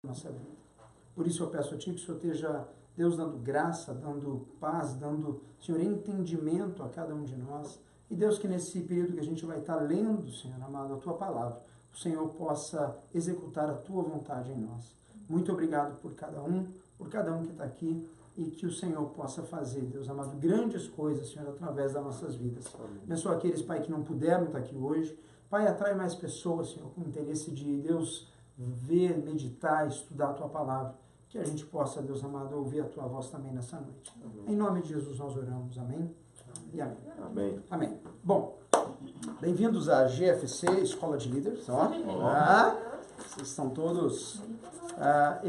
nossa vida. Por isso eu peço a Ti que o Senhor esteja, Deus, dando graça, dando paz, dando, Senhor, entendimento a cada um de nós. E Deus, que nesse período que a gente vai estar lendo, Senhor amado, a Tua palavra, o Senhor possa executar a Tua vontade em nós. Muito obrigado por cada um que está aqui, e que o Senhor possa fazer, Deus amado, grandes coisas, Senhor, através das nossas vidas. Abençoa aqueles, Pai, que não puderam estar aqui hoje. Pai, atrai mais pessoas, Senhor, com interesse de, Deus, ver, meditar, estudar a Tua palavra. Que a gente possa, Deus amado, ouvir a Tua voz também nessa noite. Amém. Em nome de Jesus nós oramos. Amém? E amém. Amém. Amém. Bom, bem-vindos à GFC, Escola de Líderes. Olá. Vocês estão todos... a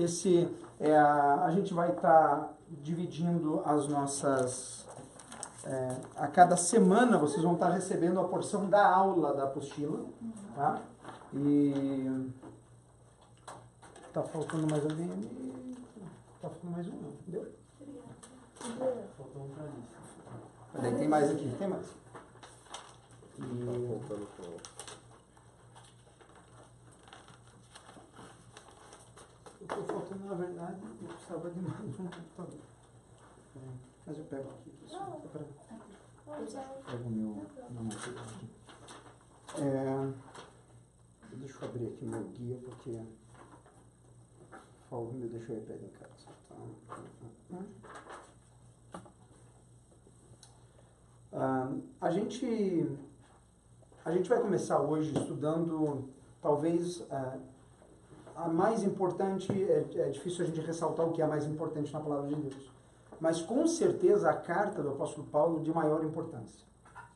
gente vai estar dividindo as nossas... a cada semana vocês vão estar recebendo a porção da aula da apostila. Tá? E... Tá faltando mais alguém ali? Tá faltando mais um, não. Entendeu? Faltou um pra mim. Peraí, tem mais aqui, tem mais. Eu tô faltando, na verdade, eu precisava de mais um computador. Mas eu pego aqui, pessoal. Pego o meu material aqui. Deixa eu abrir aqui o meu guia, porque... me deixou o iPad em casa. A gente vai começar hoje estudando, talvez, a mais importante, é difícil a gente ressaltar o que é a mais importante na palavra de Deus, mas com certeza a carta do apóstolo Paulo de maior importância.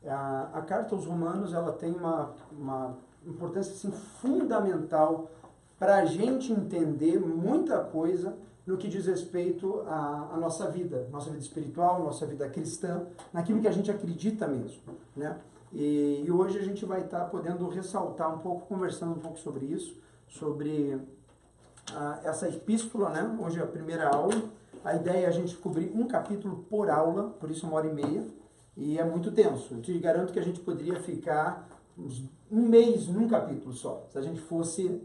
A carta aos Romanos, ela tem uma importância assim, fundamental para a gente entender muita coisa no que diz respeito à nossa vida espiritual, nossa vida cristã, naquilo que a gente acredita mesmo, né? E hoje a gente vai estar podendo ressaltar um pouco, conversando um pouco sobre isso, sobre essa epístola, né? Hoje é a primeira aula. A ideia é a gente cobrir um capítulo por aula, por isso 1h30, e é muito tenso. Eu te garanto que a gente poderia ficar um mês num capítulo só, se a gente fosse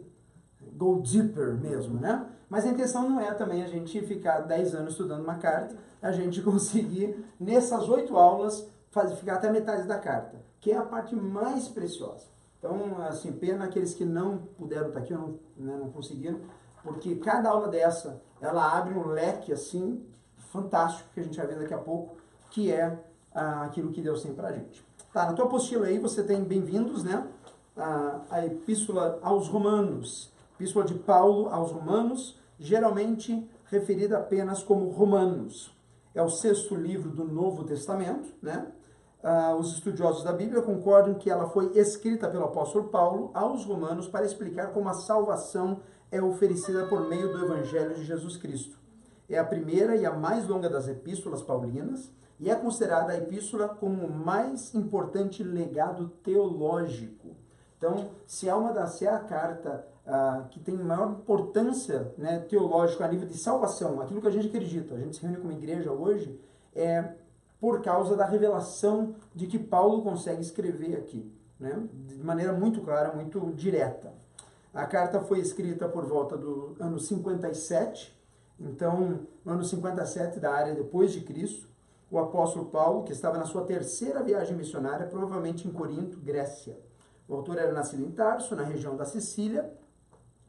go deeper mesmo, né? Mas a intenção não é também a gente ficar 10 anos estudando uma carta, a gente conseguir, nessas 8 aulas, ficar até metade da carta, que é a parte mais preciosa. Então, assim, pena aqueles que não puderam estar aqui, não conseguiram, porque cada aula dessa, ela abre um leque, assim, fantástico, que a gente vai ver daqui a pouco, que é aquilo que Deus tem pra gente. Tá, na tua apostila aí você tem bem-vindos, né? A epístola aos Romanos. Epístola de Paulo aos Romanos, geralmente referida apenas como Romanos. É o 6º livro do Novo Testamento, né? Os estudiosos da Bíblia concordam que ela foi escrita pelo apóstolo Paulo aos Romanos para explicar como a salvação é oferecida por meio do Evangelho de Jesus Cristo. É a primeira e a mais longa das epístolas paulinas e é considerada a epístola como o mais importante legado teológico. Então, se é a carta que tem maior importância, né, teológica a nível de salvação, aquilo que a gente acredita, a gente se reúne como igreja hoje, é por causa da revelação de que Paulo consegue escrever aqui, né, de maneira muito clara, muito direta. A carta foi escrita por volta do ano 57, então, no ano 57 da era depois de Cristo, o apóstolo Paulo, que estava na sua 3ª viagem missionária, provavelmente em Corinto, Grécia. O autor era nascido em Tarso, na região da Sicília,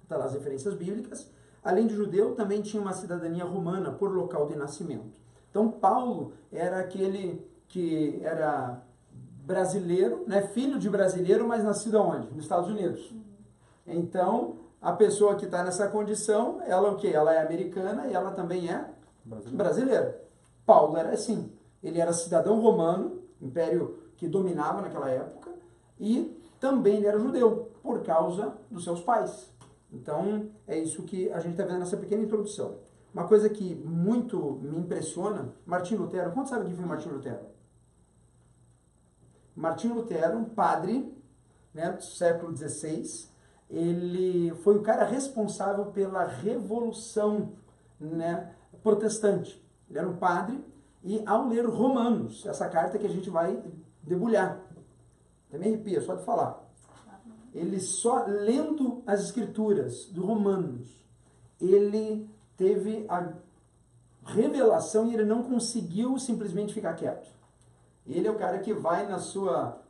está lá as referências bíblicas. Além de judeu, também tinha uma cidadania romana por local de nascimento. Então, Paulo era aquele que era brasileiro, né, filho de brasileiro, mas nascido aonde? Nos Estados Unidos. Então, a pessoa que está nessa condição, ela o quê? Ela é americana e ela também é brasileira. Paulo era assim. Ele era cidadão romano, império que dominava naquela época, e também ele era judeu, por causa dos seus pais. Então, é isso que a gente está vendo nessa pequena introdução. Uma coisa que muito me impressiona, Martinho Lutero, quantos sabem quem foi Martinho Lutero? Martinho Lutero, um padre, né, do século XVI, ele foi o cara responsável pela revolução, né, protestante. Ele era um padre e ao ler Romanos, essa carta que a gente vai debulhar, até me arrepia só de falar. Ele só lendo as escrituras do Romanos, ele teve a revelação e ele não conseguiu simplesmente ficar quieto. Ele é o cara que vai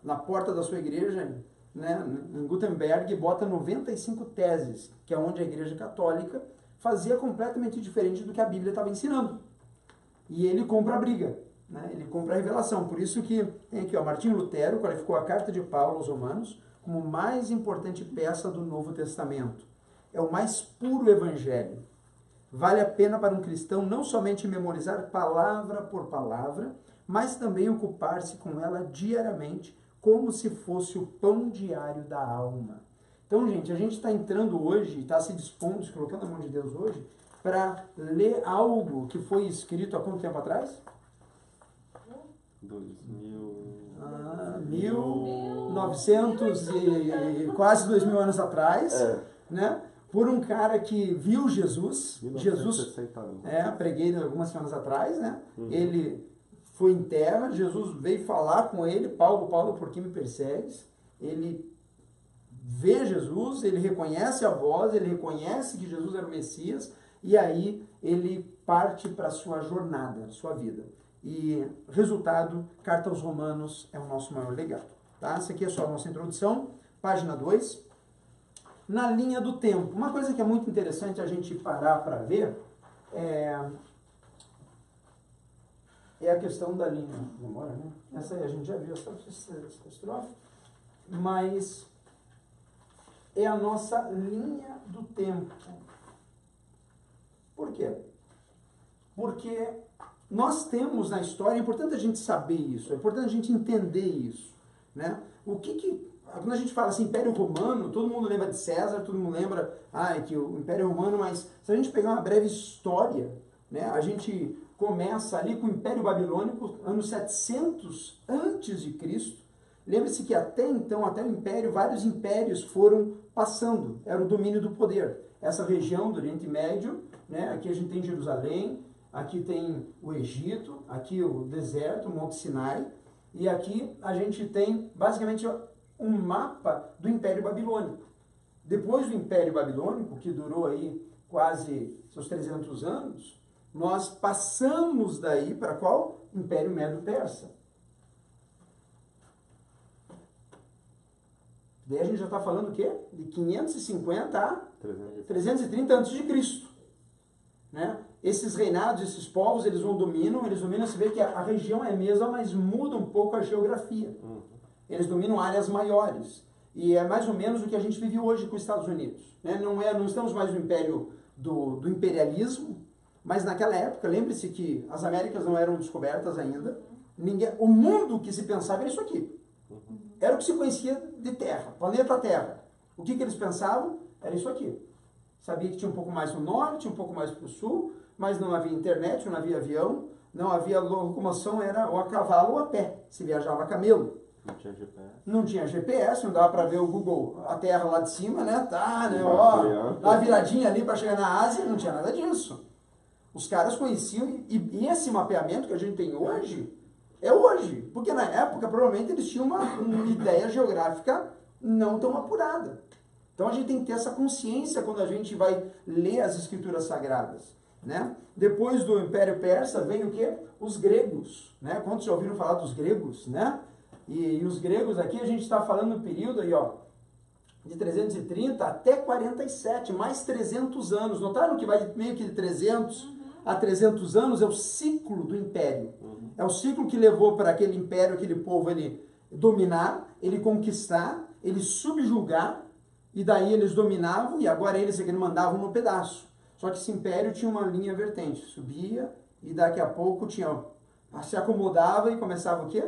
na porta da sua igreja, né, em Gutenberg, e bota 95 teses, que é onde a igreja católica fazia completamente diferente do que a Bíblia estava ensinando. E ele compra a briga, né, ele compra a revelação. Por isso que tem aqui, ó, Martinho Lutero qualificou a carta de Paulo aos Romanos como mais importante peça do Novo Testamento. É o mais puro evangelho. Vale a pena para um cristão não somente memorizar palavra por palavra, mas também ocupar-se com ela diariamente, como se fosse o pão diário da alma. Então, gente, a gente está entrando hoje, está se dispondo, se colocando na mão de Deus hoje, para ler algo que foi escrito há quanto tempo atrás? 1900 e quase 2000 anos atrás, né? Por um cara que viu Jesus. 1960 anos. Preguei algumas semanas atrás, né? Ele foi em terra, Jesus veio falar com ele, Paulo, por que me persegues? Ele vê Jesus, ele reconhece a voz, ele reconhece que Jesus era o Messias, e aí ele parte para a sua jornada, sua vida. E resultado, Carta aos Romanos é o nosso maior legado. Tá? Essa aqui é só a nossa introdução, página 2. Na linha do tempo, uma coisa que é muito interessante a gente parar para ver é a questão da linha de memória, né? Essa aí a gente já viu essa estrofe, mas é a nossa linha do tempo. Por quê? Porque nós temos na história, é importante a gente saber isso, é importante a gente entender isso, né? Quando a gente fala assim, Império Romano, todo mundo lembra de César, todo mundo lembra que o Império Romano, mas se a gente pegar uma breve história, né, a gente começa ali com o Império Babilônico, anos 700 antes de Cristo. Lembre-se que até então, até o Império, vários impérios foram passando, era o domínio do poder. Essa região do Oriente Médio, né, aqui a gente tem Jerusalém, aqui tem o Egito, aqui o deserto, o Monte Sinai, e aqui a gente tem basicamente um mapa do Império Babilônico. Depois do Império Babilônico, que durou aí quase seus 300 anos, nós passamos daí para qual? Império Medo-Persa. Daí a gente já está falando o quê? De 550 a 330 a.C. Né? Esses reinados, esses povos, eles dominam, se vê que a região é a mesma, mas muda um pouco a geografia. Eles dominam áreas maiores. E é mais ou menos o que a gente vive hoje com os Estados Unidos. Né? Não estamos mais no império do imperialismo, mas naquela época, lembre-se que as Américas não eram descobertas ainda. O mundo que se pensava era isso aqui. Era o que se conhecia de Terra, planeta Terra. O que eles pensavam? Era isso aqui. Sabia que tinha um pouco mais no norte, um pouco mais para o sul, mas não havia internet, não havia avião, não havia locomoção, era ou a cavalo ou a pé. Se viajava a camelo. Não tinha GPS. Não tinha GPS, não dava para ver o Google, a Terra lá de cima, né? Tá, né? Ó, dá uma viradinha ali para chegar na Ásia, não tinha nada disso. Os caras conheciam, e esse mapeamento que a gente tem hoje, é hoje. Porque na época, provavelmente, eles tinham uma ideia geográfica não tão apurada. Então a gente tem que ter essa consciência quando a gente vai ler as escrituras sagradas. Né? Depois do Império Persa vem o quê? Os gregos. Né? Quantos já ouviram falar dos gregos? Né? E os gregos aqui, a gente está falando no período aí, ó, de 330 até 47, mais 300 anos. Notaram que vai meio que de 300 a 300 anos é o ciclo do império. É o ciclo que levou para aquele império, aquele povo, ele dominar, ele conquistar, ele subjugar, e daí eles dominavam, e agora eles aqui mandavam no pedaço. Só que esse império tinha uma linha vertente, subia, e daqui a pouco se acomodava e começava o quê?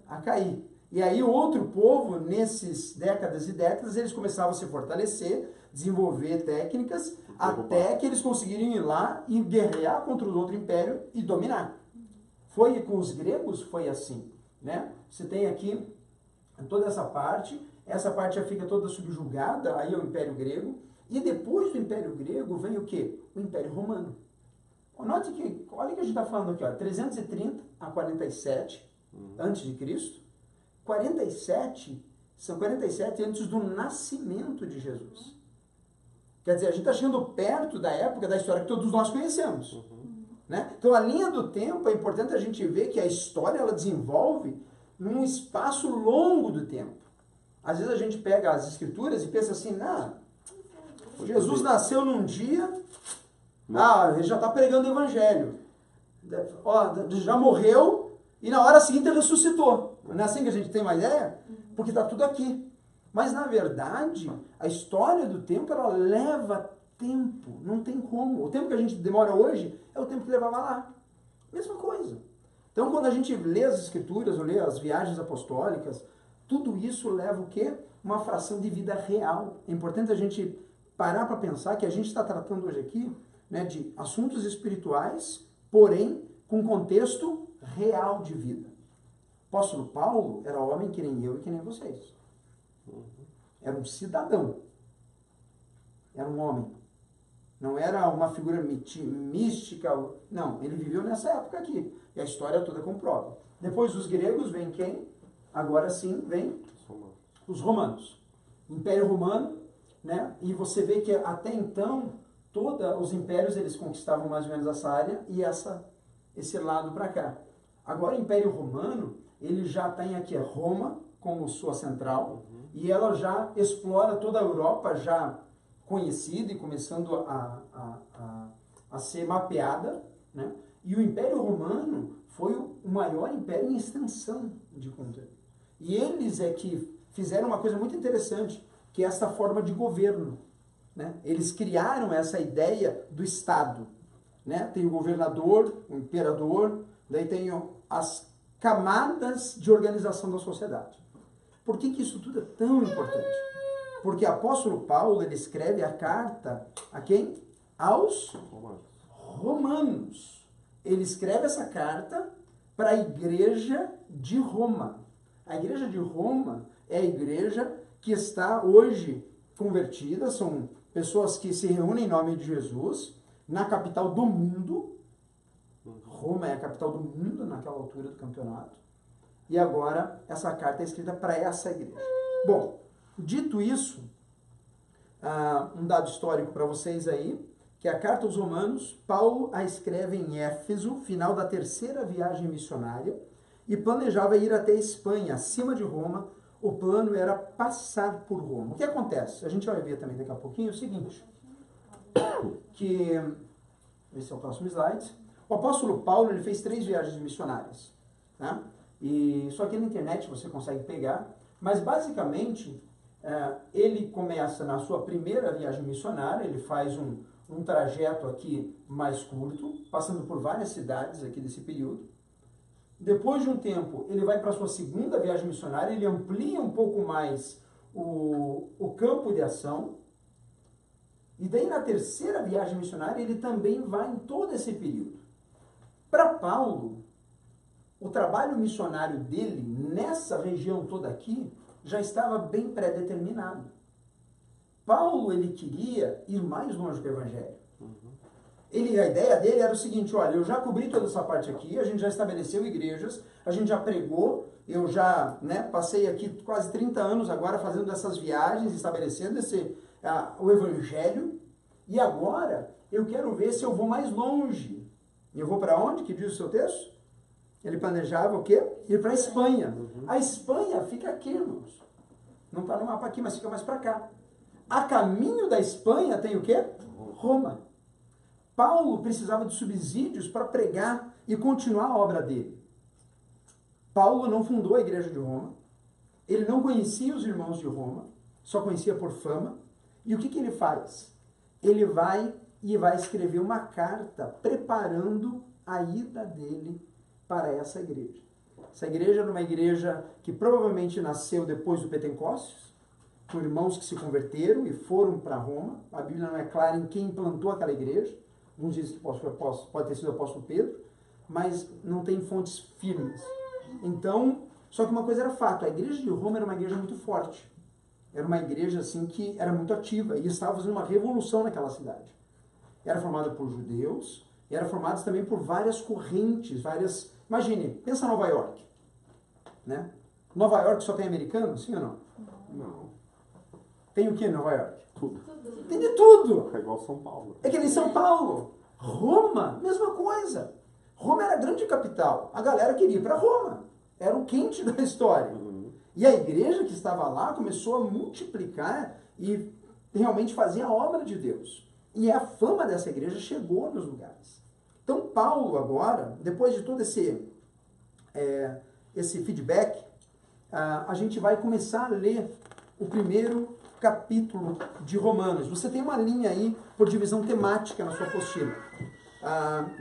A cair. E aí outro povo, nesses décadas e décadas, eles começavam a se fortalecer, desenvolver técnicas, até que eles conseguiriam ir lá e guerrear contra o outro império e dominar. Foi com os gregos, foi assim. Né? Você tem aqui toda essa parte já fica toda subjugada, aí é o Império Grego, e depois do Império Grego vem o quê? O Império Romano. Note que, olha o que a gente está falando aqui, ó, 330 a 47 antes de Cristo, 47 são 47 antes do nascimento de Jesus. Quer dizer, a gente está chegando perto da época da história que todos nós conhecemos. Né? Então, a linha do tempo, é importante a gente ver que a história ela desenvolve num espaço longo do tempo. Às vezes a gente pega as escrituras e pensa assim, Jesus nasceu num dia, ele já está pregando o evangelho. Já morreu e na hora seguinte ele ressuscitou. Não é assim que a gente tem uma ideia? Porque está tudo aqui. Mas, na verdade, a história do tempo, ela leva tempo. Não tem como. O tempo que a gente demora hoje é o tempo que levava lá. Mesma coisa. Então, quando a gente lê as escrituras, ou lê as viagens apostólicas, tudo isso leva o quê? Uma fração de vida real. É importante a gente parar para pensar que a gente está tratando hoje aqui, né, de assuntos espirituais, porém, com contexto real de vida. O apóstolo Paulo era homem que nem eu e que nem vocês. Era um cidadão. Era um homem. Não era uma figura mística. Não, ele viveu nessa época aqui. E a história toda comprova. Depois dos gregos vem quem? Agora sim vem os romanos. Império Romano, né? E você vê que até então, todos os impérios eles conquistavam mais ou menos essa área e esse lado para cá. Agora o Império Romano, ele já tem aqui Roma como sua central, e ela já explora toda a Europa, já conhecida e começando a ser mapeada, né? E o Império Romano foi o maior império em extensão de conteúdo. E eles é que fizeram uma coisa muito interessante, que é essa forma de governo, né? Eles criaram essa ideia do Estado, né? Tem o governador, o imperador, daí tem as camadas de organização da sociedade. Por que isso tudo é tão importante? Porque o apóstolo Paulo, ele escreve a carta a quem? Aos romanos. Ele escreve essa carta para a igreja de Roma. A igreja de Roma é a igreja que está hoje convertida, são pessoas que se reúnem em nome de Jesus, na capital do mundo. Roma é a capital do mundo naquela altura do campeonato. E agora essa carta é escrita para essa igreja. Bom, dito isso, um dado histórico para vocês aí, que a carta aos Romanos, Paulo a escreve em Éfeso, final da terceira viagem missionária, e planejava ir até a Espanha, acima de Roma. O plano era passar por Roma. O que acontece? A gente vai ver também daqui a pouquinho o seguinte, que, esse é o próximo slide, o apóstolo Paulo ele fez 3 viagens missionárias, né? E isso aqui na internet você consegue pegar, mas basicamente ele começa na sua primeira viagem missionária, ele faz um trajeto aqui mais curto, passando por várias cidades aqui desse período. Depois de um tempo, ele vai para a sua segunda viagem missionária, ele amplia um pouco mais o campo de ação. E daí na terceira viagem missionária, ele também vai em todo esse período. Para Paulo, o trabalho missionário dele, nessa região toda aqui, já estava bem pré-determinado. Paulo, ele queria ir mais longe do Evangelho. A ideia dele era o seguinte, olha, eu já cobri toda essa parte aqui, a gente já estabeleceu igrejas, a gente já pregou, eu já passei aqui quase 30 anos agora fazendo essas viagens, estabelecendo o Evangelho, e agora eu quero ver se eu vou mais longe. E eu vou para onde, que diz o seu texto? Ele planejava o quê? Ir para a Espanha. A Espanha fica aqui, irmãos. Não está no mapa aqui, mas fica mais para cá. A caminho da Espanha tem o quê? Roma. Paulo precisava de subsídios para pregar e continuar a obra dele. Paulo não fundou a igreja de Roma. Ele não conhecia os irmãos de Roma. Só conhecia por fama. E o que ele faz? Ele vai escrever uma carta preparando a ida dele para essa igreja. Essa igreja era uma igreja que provavelmente nasceu depois do Pentecostes, com irmãos que se converteram e foram para Roma. A Bíblia não é clara em quem implantou aquela igreja. Alguns dizem que pode ter sido o apóstolo Pedro, mas não tem fontes firmes. Então, só que uma coisa era fato, a igreja de Roma era uma igreja muito forte. Era uma igreja assim que era muito ativa e estava fazendo uma revolução naquela cidade. Era formada por judeus, e era formada também por várias correntes, Imagine, pensa em Nova York. Né? Nova York só tem americano, sim ou não? Não. Tem o que em Nova York? Tudo. Tem de tudo. É igual São Paulo. É que nem São Paulo. Roma, mesma coisa. Roma era a grande capital. A galera queria ir para Roma. Era o quente da história. Uhum. E a igreja que estava lá começou a multiplicar e realmente fazer a obra de Deus. E a fama dessa igreja chegou nos lugares. Então Paulo agora, depois de todo esse feedback, a gente vai começar a ler o primeiro capítulo de Romanos. Você tem uma linha aí por divisão temática na sua apostila.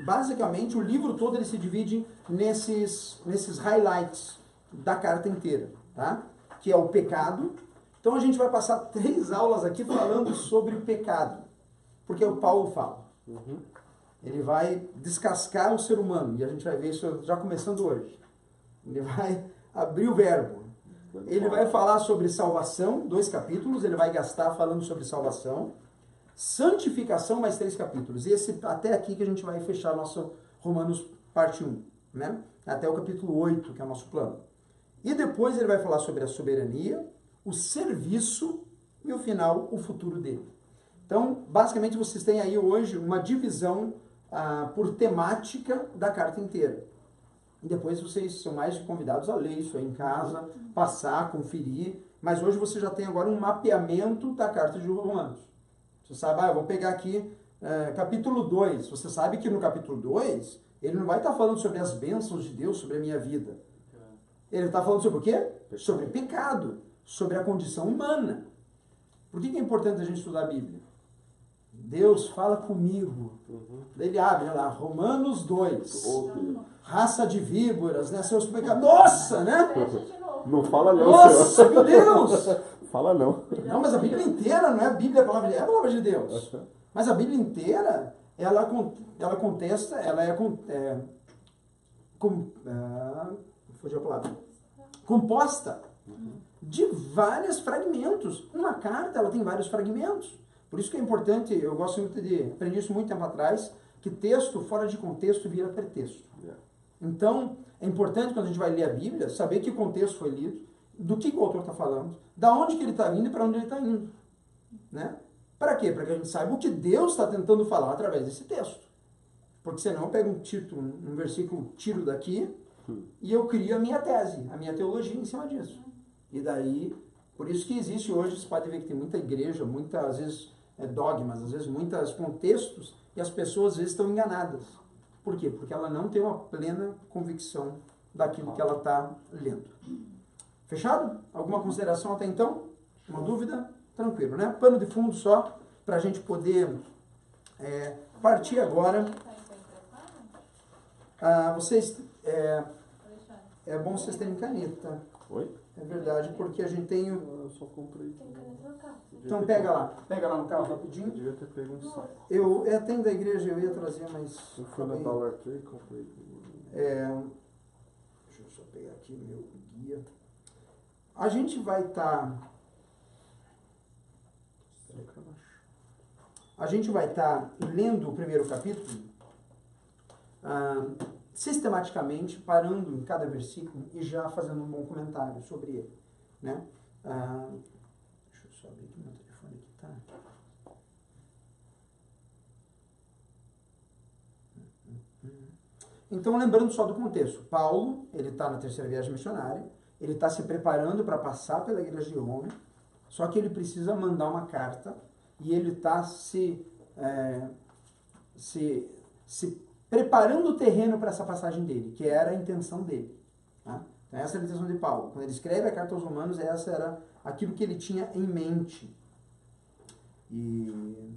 Basicamente, o livro todo ele se divide nesses highlights da carta inteira, tá? Que é o pecado. Então a gente vai passar 3 aulas aqui falando sobre o pecado, porque o Paulo fala. Uhum. Ele vai descascar o ser humano, e a gente vai ver isso já começando hoje. Ele vai abrir o verbo. Ele vai falar sobre salvação, 2 capítulos, ele vai gastar falando sobre salvação. Santificação, mais 3 capítulos. E até aqui que a gente vai fechar nosso Romanos parte 1, né? Até o capítulo 8, que é o nosso plano. E depois ele vai falar sobre a soberania, o serviço e, o final, o futuro dele. Então, basicamente, vocês têm aí hoje uma divisão por temática da carta inteira. E depois vocês são mais convidados a ler isso aí em casa, passar, conferir. Mas hoje você já tem agora um mapeamento da carta de Romanos. Você sabe, eu vou pegar aqui capítulo 2. Você sabe que no capítulo 2, ele não vai estar falando sobre as bênçãos de Deus sobre a minha vida. Ele está falando sobre o quê? Sobre pecado, sobre a condição humana. Por que é importante a gente estudar a Bíblia? Deus fala comigo. Uhum. Ele abre lá, Romanos 2. Oh, Raça de víboras, né? Seus pecados. Nossa, né? não fala não, Nossa, senhor. meu Deus! Fala não. Não, mas a Bíblia inteira não é a Bíblia, é a palavra de Deus. Mas a Bíblia inteira, ela contesta, ela fugiu a palavra. Composta de vários fragmentos. Uma carta, ela tem vários fragmentos. Por isso que é importante, eu gosto muito aprendi isso muito tempo atrás, que texto fora de contexto vira pretexto. Então, é importante quando a gente vai ler a Bíblia, saber que contexto foi lido, do que o autor está falando, da onde que ele está vindo e para onde ele está indo. Né? Para quê? Para que a gente saiba o que Deus está tentando falar através desse texto. Porque senão eu pego um título, um versículo, tiro daqui, e eu crio a minha tese, a minha teologia em cima disso. E daí, por isso que existe hoje, você pode ver que tem muita igreja, às vezes dogmas, às vezes muitos contextos, e as pessoas às vezes estão enganadas. Por quê? Porque ela não tem uma plena convicção daquilo que ela está lendo. Fechado? Alguma consideração até então? Uma dúvida? Tranquilo, né? Pano de fundo só, para a gente poder partir agora. Vocês... É bom vocês terem caneta. Oi? É verdade, porque a gente tem... Eu só comprei. Então pega lá no carro rapidinho. Eu devia ter pego um saco. Tem da igreja, eu ia trazer, mas... Eu fui na Dollar Tree e comprei. Deixa eu só pegar aqui meu guia. A gente vai estar... lendo o primeiro capítulo, sistematicamente, parando em cada versículo e já fazendo um bom comentário sobre ele. Né? Deixa eu só abrir aqui meu telefone aqui, tá? Então, lembrando só do contexto, Paulo, ele está na 3ª viagem missionária, ele está se preparando para passar pela igreja de Roma, só que ele precisa mandar uma carta e ele está se preparando o terreno para essa passagem dele, que era a intenção dele. Tá? Então, essa era a intenção de Paulo. Quando ele escreve a carta aos Romanos, essa era aquilo que ele tinha em mente. E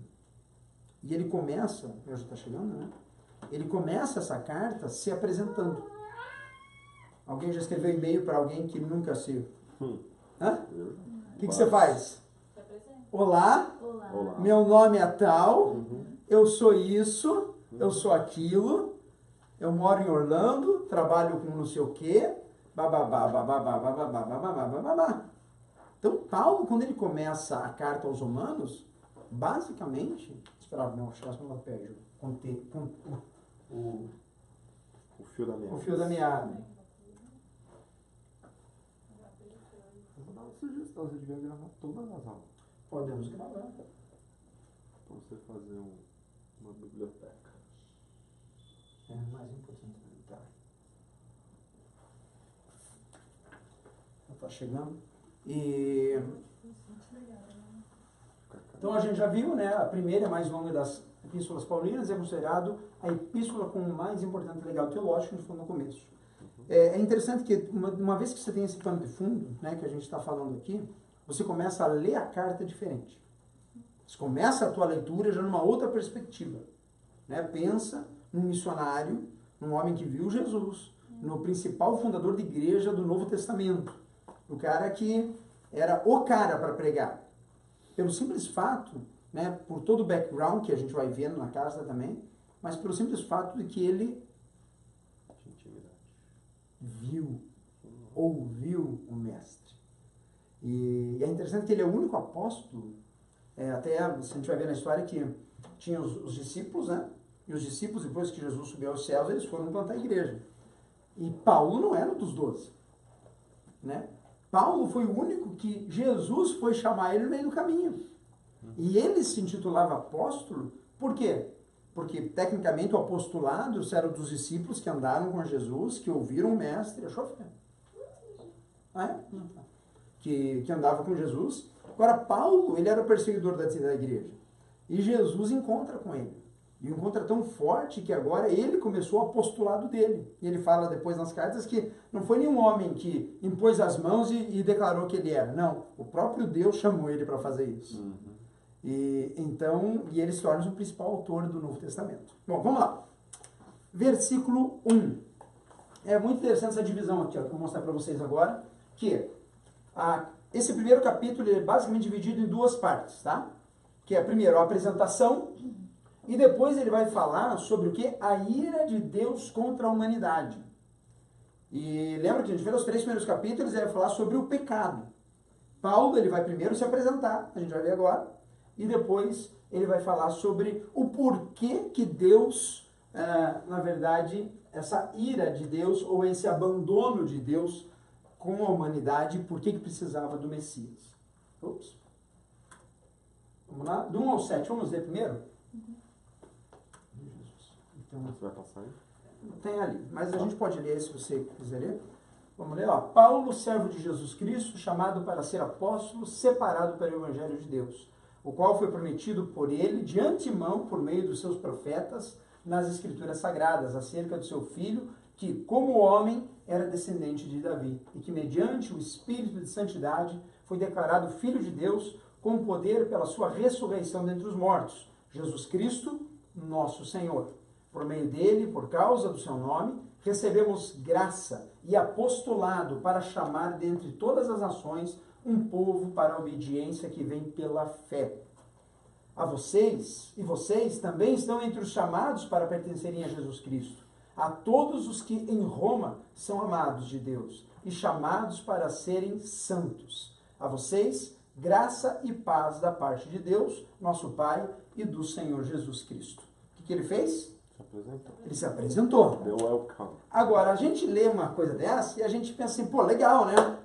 ele começa, já está chegando, né? Ele começa essa carta se apresentando. Alguém já escreveu e-mail para alguém que nunca se... Hã? O que você faz? Olá, meu nome é tal, eu sou isso, eu sou aquilo, eu moro em Orlando, trabalho com não sei o quê, bababá, bababá, bababá, bababá, bababá. Então, Paulo, quando ele começa a carta aos Romanos, basicamente... Esperava, não, chegasse no pé, o fio da meada. O fio da meada. Eu vou dar uma sugestão, você devia gravar todas as aulas. Podemos gravar. Pra você fazer uma biblioteca. É mais importante. Tá. Está chegando. Então a gente já viu, né? A primeira, mais longa das epístolas paulinas, é considerado a epístola com o mais importante legado teológico, que a gente falou no começo. É interessante que, uma vez que você tem esse pano de fundo, né, que a gente está falando aqui, você começa a ler a carta diferente. Você começa a tua leitura já numa outra perspectiva. Né? Pensa num missionário, num homem que viu Jesus, no principal fundador de igreja do Novo Testamento. O cara que era o cara para pregar. Pelo simples fato, né, por todo o background que a gente vai vendo na casa também, mas pelo simples fato de que ele viu, ouviu o mestre. E é interessante que ele é o único apóstolo, até a gente vai ver na história que tinha os discípulos, né? E os discípulos, depois que Jesus subiu aos céus, eles foram plantar a igreja. E Paulo não era um dos 12. Né? Paulo foi o único que Jesus foi chamar ele no meio do caminho. E ele se intitulava apóstolo, por quê? Porque, tecnicamente, o apostolado era dos discípulos que andaram com Jesus, que ouviram o mestre. Achou, filho? Ah, é? Que andava com Jesus. Agora, Paulo, ele era o perseguidor da igreja. E Jesus encontra com ele. E o encontro é tão forte que agora ele começou o apostolado dele. E ele fala depois nas cartas que não foi nenhum homem que impôs as mãos e declarou que ele era. Não, o próprio Deus chamou ele para fazer isso. E ele se torna o principal autor do Novo Testamento. Bom, vamos lá. Versículo 1. É muito interessante essa divisão aqui, ó, que eu vou mostrar para vocês agora, que esse primeiro capítulo é basicamente dividido em duas partes, tá? Que é, primeiro, a apresentação, e depois ele vai falar sobre o que? A ira de Deus contra a humanidade. E lembra que a gente vê os 3 primeiros capítulos, ele vai falar sobre o pecado. Paulo, ele vai primeiro se apresentar, a gente vai ver agora, e depois ele vai falar sobre o porquê que Deus, na verdade, essa ira de Deus, ou esse abandono de Deus com a humanidade, por que precisava do Messias. Ups. Vamos lá? Do 1 ao 7, vamos ler primeiro? Então, você vai passar aí? Tem ali, mas a gente pode ler se você quiser ler. Vamos ler, ó. Paulo, servo de Jesus Cristo, chamado para ser apóstolo, separado para o Evangelho de Deus, o qual foi prometido por ele de antemão por meio dos seus profetas nas Escrituras Sagradas, acerca do seu filho, que, como homem, era descendente de Davi, e que, mediante o Espírito de Santidade, foi declarado Filho de Deus, com poder pela sua ressurreição dentre os mortos, Jesus Cristo, nosso Senhor. Por meio dele, por causa do seu nome, recebemos graça e apostolado para chamar dentre todas as nações um povo para a obediência que vem pela fé. A vocês, e vocês também estão entre os chamados para pertencerem a Jesus Cristo. A todos os que em Roma são amados de Deus e chamados para serem santos. A vocês, graça e paz da parte de Deus, nosso Pai, e do Senhor Jesus Cristo. O que ele fez? Ele se apresentou. Deu welcome. Agora, a gente lê uma coisa dessa e a gente pensa assim, pô, legal, né?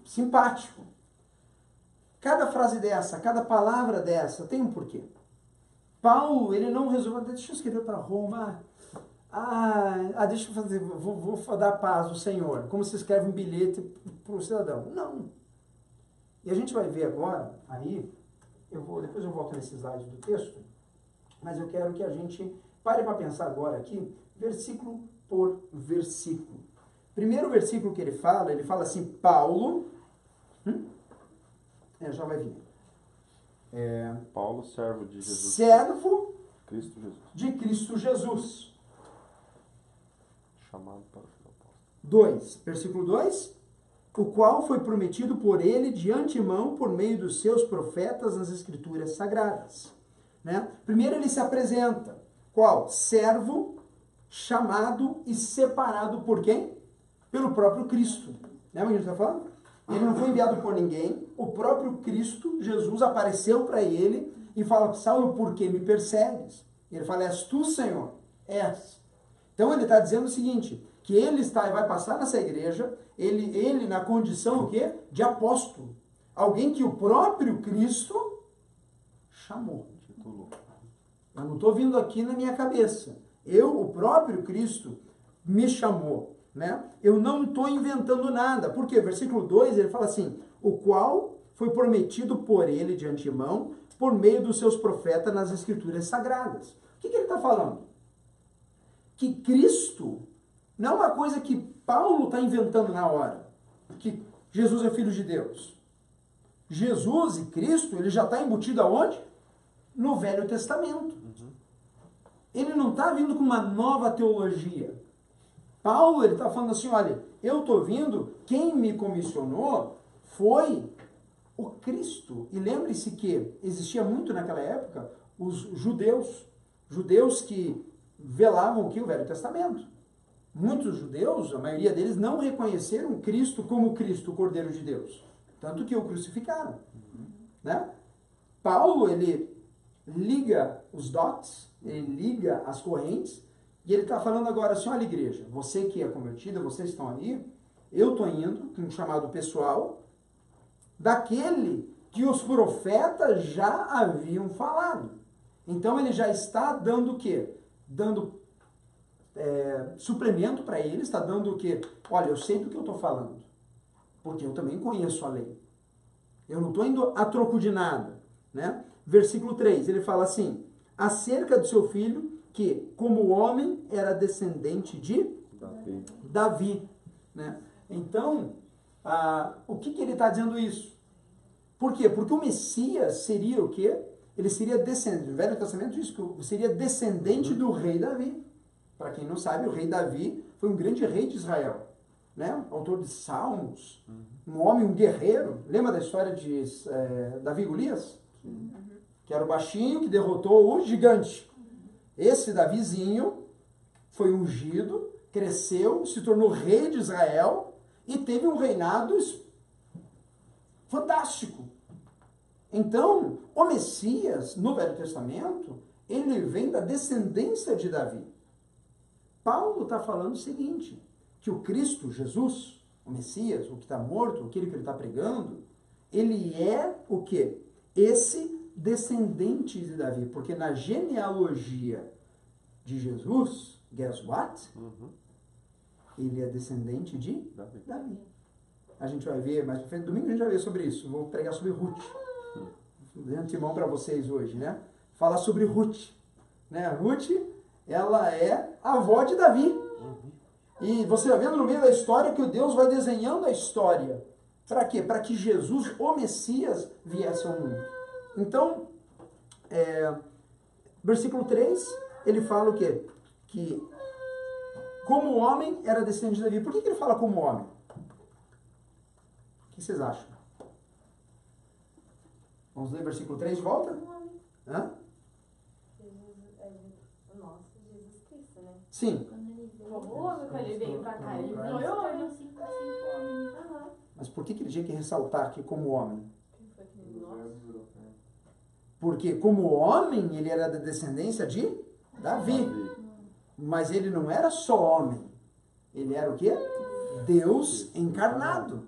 Simpático. Cada frase dessa, cada palavra dessa tem um porquê. Paulo, ele não resolveu, deixa eu escrever para Roma, deixa eu fazer, vou dar paz ao Senhor, como se escreve um bilhete para o cidadão. Não. E a gente vai ver agora, aí, depois eu volto nesse slide do texto, mas eu quero que a gente pare para pensar agora aqui, versículo por versículo. Primeiro versículo que ele fala assim, Paulo, já vai vir. Paulo, servo de Jesus. Servo Cristo Jesus. de Cristo Jesus. Chamado para o apóstolo. 2, versículo 2. O qual foi prometido por ele de antemão por meio dos seus profetas nas Escrituras Sagradas. Né? Primeiro ele se apresenta. Qual? Servo, chamado e separado por quem? Pelo próprio Cristo. Lembra o que a gente está falando? Ele não foi enviado por ninguém. O próprio Cristo, Jesus, apareceu para ele e fala, Saulo, por que me persegues? Ele fala, és tu, Senhor? És. Então ele está dizendo o seguinte, que ele vai passar nessa igreja, ele na condição o quê? De apóstolo. Alguém que o próprio Cristo chamou. Titulou. Eu não estou vindo aqui na minha cabeça. O próprio Cristo me chamou, né? Eu não estou inventando nada. Por quê? Versículo 2, ele fala assim, o qual foi prometido por ele de antemão, por meio dos seus profetas nas Escrituras Sagradas. O que ele está falando? Que Cristo não é uma coisa que Paulo está inventando na hora. Que Jesus é Filho de Deus. Jesus e Cristo, ele já está embutido aonde? No Velho Testamento. Ele não está vindo com uma nova teologia. Paulo, ele está falando assim, olha, eu estou vindo, quem me comissionou foi o Cristo. E lembre-se que existia muito naquela época os judeus que velavam aqui o Velho Testamento. Muitos judeus, a maioria deles, não reconheceram Cristo como Cristo, o Cordeiro de Deus. Tanto que o crucificaram. Né? Paulo, ele liga os dots, ele liga as correntes, e ele está falando agora assim, olha igreja, você que é convertida, vocês estão aí, eu estou indo, com um chamado pessoal, daquele que os profetas já haviam falado. Então ele já está dando o quê? Dando suplemento para ele, está dando o quê? Olha, eu sei do que eu estou falando, porque eu também conheço a lei. Eu não estou indo a troco de nada, né? Versículo 3, ele fala assim, acerca do seu filho, que como homem era descendente de Davi. Né? Então, o que ele está dizendo isso? Por quê? Porque o Messias seria o quê? Ele seria descendente, no Velho Testamento diz que seria descendente do rei Davi. Para quem não sabe, o rei Davi foi um grande rei de Israel. Né? Autor de Salmos, um homem, um guerreiro. Lembra da história de Davi e Golias? Que era o baixinho que derrotou o gigante. Esse Davizinho foi ungido, cresceu, se tornou rei de Israel e teve um reinado fantástico. Então, o Messias, no Velho Testamento, ele vem da descendência de Davi. Paulo está falando o seguinte, que o Cristo, Jesus, o Messias, o que está morto, aquele que ele está pregando, ele é o quê? Esse descendente de Davi, porque na genealogia de Jesus, guess what? Ele é descendente de Davi. A gente vai ver mais pra frente, domingo a gente vai ver sobre isso, vou pregar sobre Ruth. De antemão para vocês hoje, né? Fala sobre Ruth. Né? Ruth, ela é a avó de Davi. E você vai vendo no meio da história que Deus vai desenhando a história. Para quê? Para que Jesus, o Messias, viesse ao mundo. Então, versículo 3, ele fala o quê? Que como homem era descendente de Davi. Por que ele fala como homem? O que vocês acham? Vamos ler versículo 3 de volta? Hã? Jesus Cristo, né? Sim. Como homem, quando ele veio pra cá, ele foi homem. Mas por que ele tinha que ressaltar que como homem? Porque como homem, ele era da descendência de Davi. Mas ele não era só homem. Ele era o quê? Deus encarnado.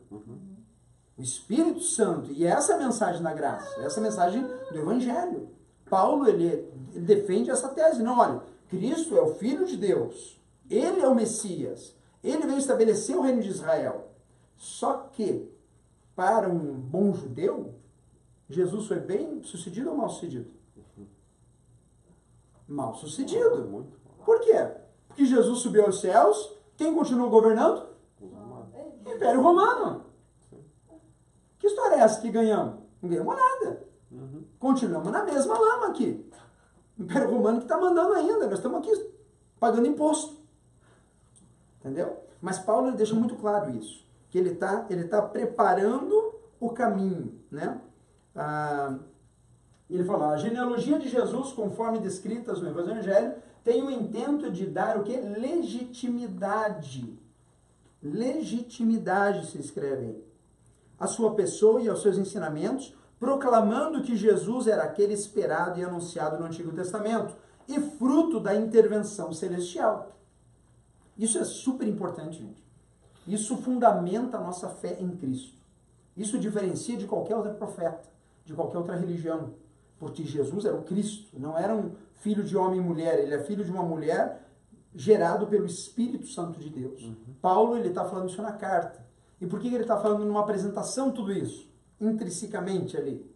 O Espírito Santo. E essa é a mensagem da graça. Essa é a mensagem do Evangelho. Paulo, ele defende essa tese. Não, olha, Cristo é o Filho de Deus. Ele é o Messias. Ele veio estabelecer o reino de Israel. Só que, para um bom judeu, Jesus foi bem sucedido ou mal sucedido? Mal sucedido. Por quê? Porque Jesus subiu aos céus, quem continuou governando? O Império Romano. Que história é essa que ganhamos? Não ganhamos nada. Continuamos na mesma lama aqui. O Império Romano que está mandando ainda. Nós estamos aqui pagando imposto. Entendeu? Mas Paulo ele deixa muito claro isso. Que ele tá preparando o caminho. Né? Ele fala, a genealogia de Jesus, conforme descritas no Evangelho, tem o intento de dar o quê? Legitimidade. Legitimidade se escreve aí. A sua pessoa e aos seus ensinamentos, proclamando que Jesus era aquele esperado e anunciado no Antigo Testamento e fruto da intervenção celestial. Isso é super importante, gente. Isso fundamenta a nossa fé em Cristo. Isso diferencia de qualquer outro profeta, de qualquer outra religião. Porque Jesus era o Cristo, não era um filho de homem e mulher, ele é filho de uma mulher gerado pelo Espírito Santo de Deus. Paulo, ele está falando isso na carta. E por que ele está falando numa apresentação tudo isso? Intrinsecamente ali.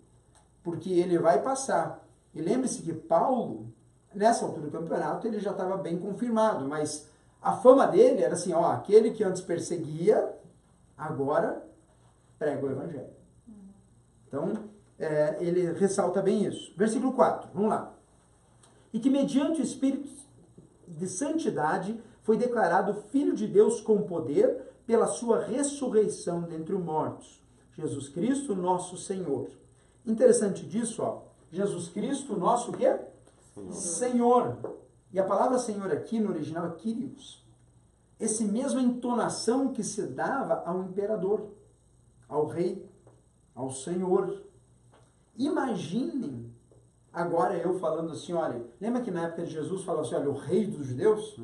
Porque ele vai passar. E lembre-se que Paulo, nessa altura do campeonato, ele já estava bem confirmado, mas a fama dele era assim, ó, aquele que antes perseguia, agora prega o Evangelho. Então, ele ressalta bem isso. Versículo 4, vamos lá. E que mediante o Espírito de santidade foi declarado Filho de Deus com poder pela sua ressurreição dentre os mortos. Jesus Cristo, nosso Senhor. Interessante disso, ó. Jesus Cristo, nosso o quê? Senhor. E a palavra Senhor aqui no original é Kyrios. Essa mesma entonação que se dava ao imperador, ao rei, ao Senhor. Imaginem agora eu falando assim, olha, lembra que na época de Jesus falou assim, olha, o rei dos judeus?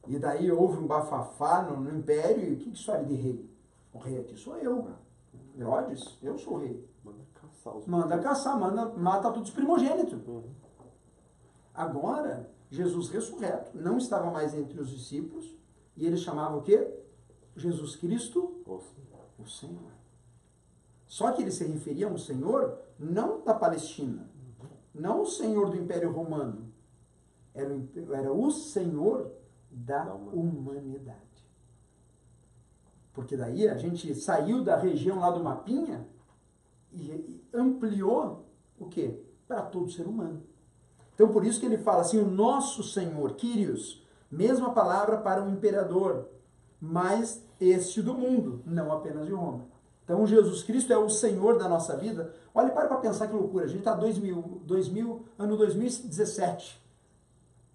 E daí houve um bafafá no império, e o que história de rei? O rei aqui sou eu. Herodes, eu sou o rei. Manda caçar, mata todos os primogênitos. Agora, Jesus ressurreto, não estava mais entre os discípulos, e ele chamava o quê? Jesus Cristo, o Senhor. Só que ele se referia a um Senhor não da Palestina, não o Senhor do Império Romano, era o Senhor da humanidade. Porque daí a gente saiu da região lá do mapinha e ampliou o quê? Para todo ser humano. Então por isso que ele fala assim, o nosso Senhor, Kyrios, mesma palavra para o imperador, mas este do mundo, não apenas de Roma. Então Jesus Cristo é o Senhor da nossa vida. Olha, para pensar que loucura, a gente está ano 2017.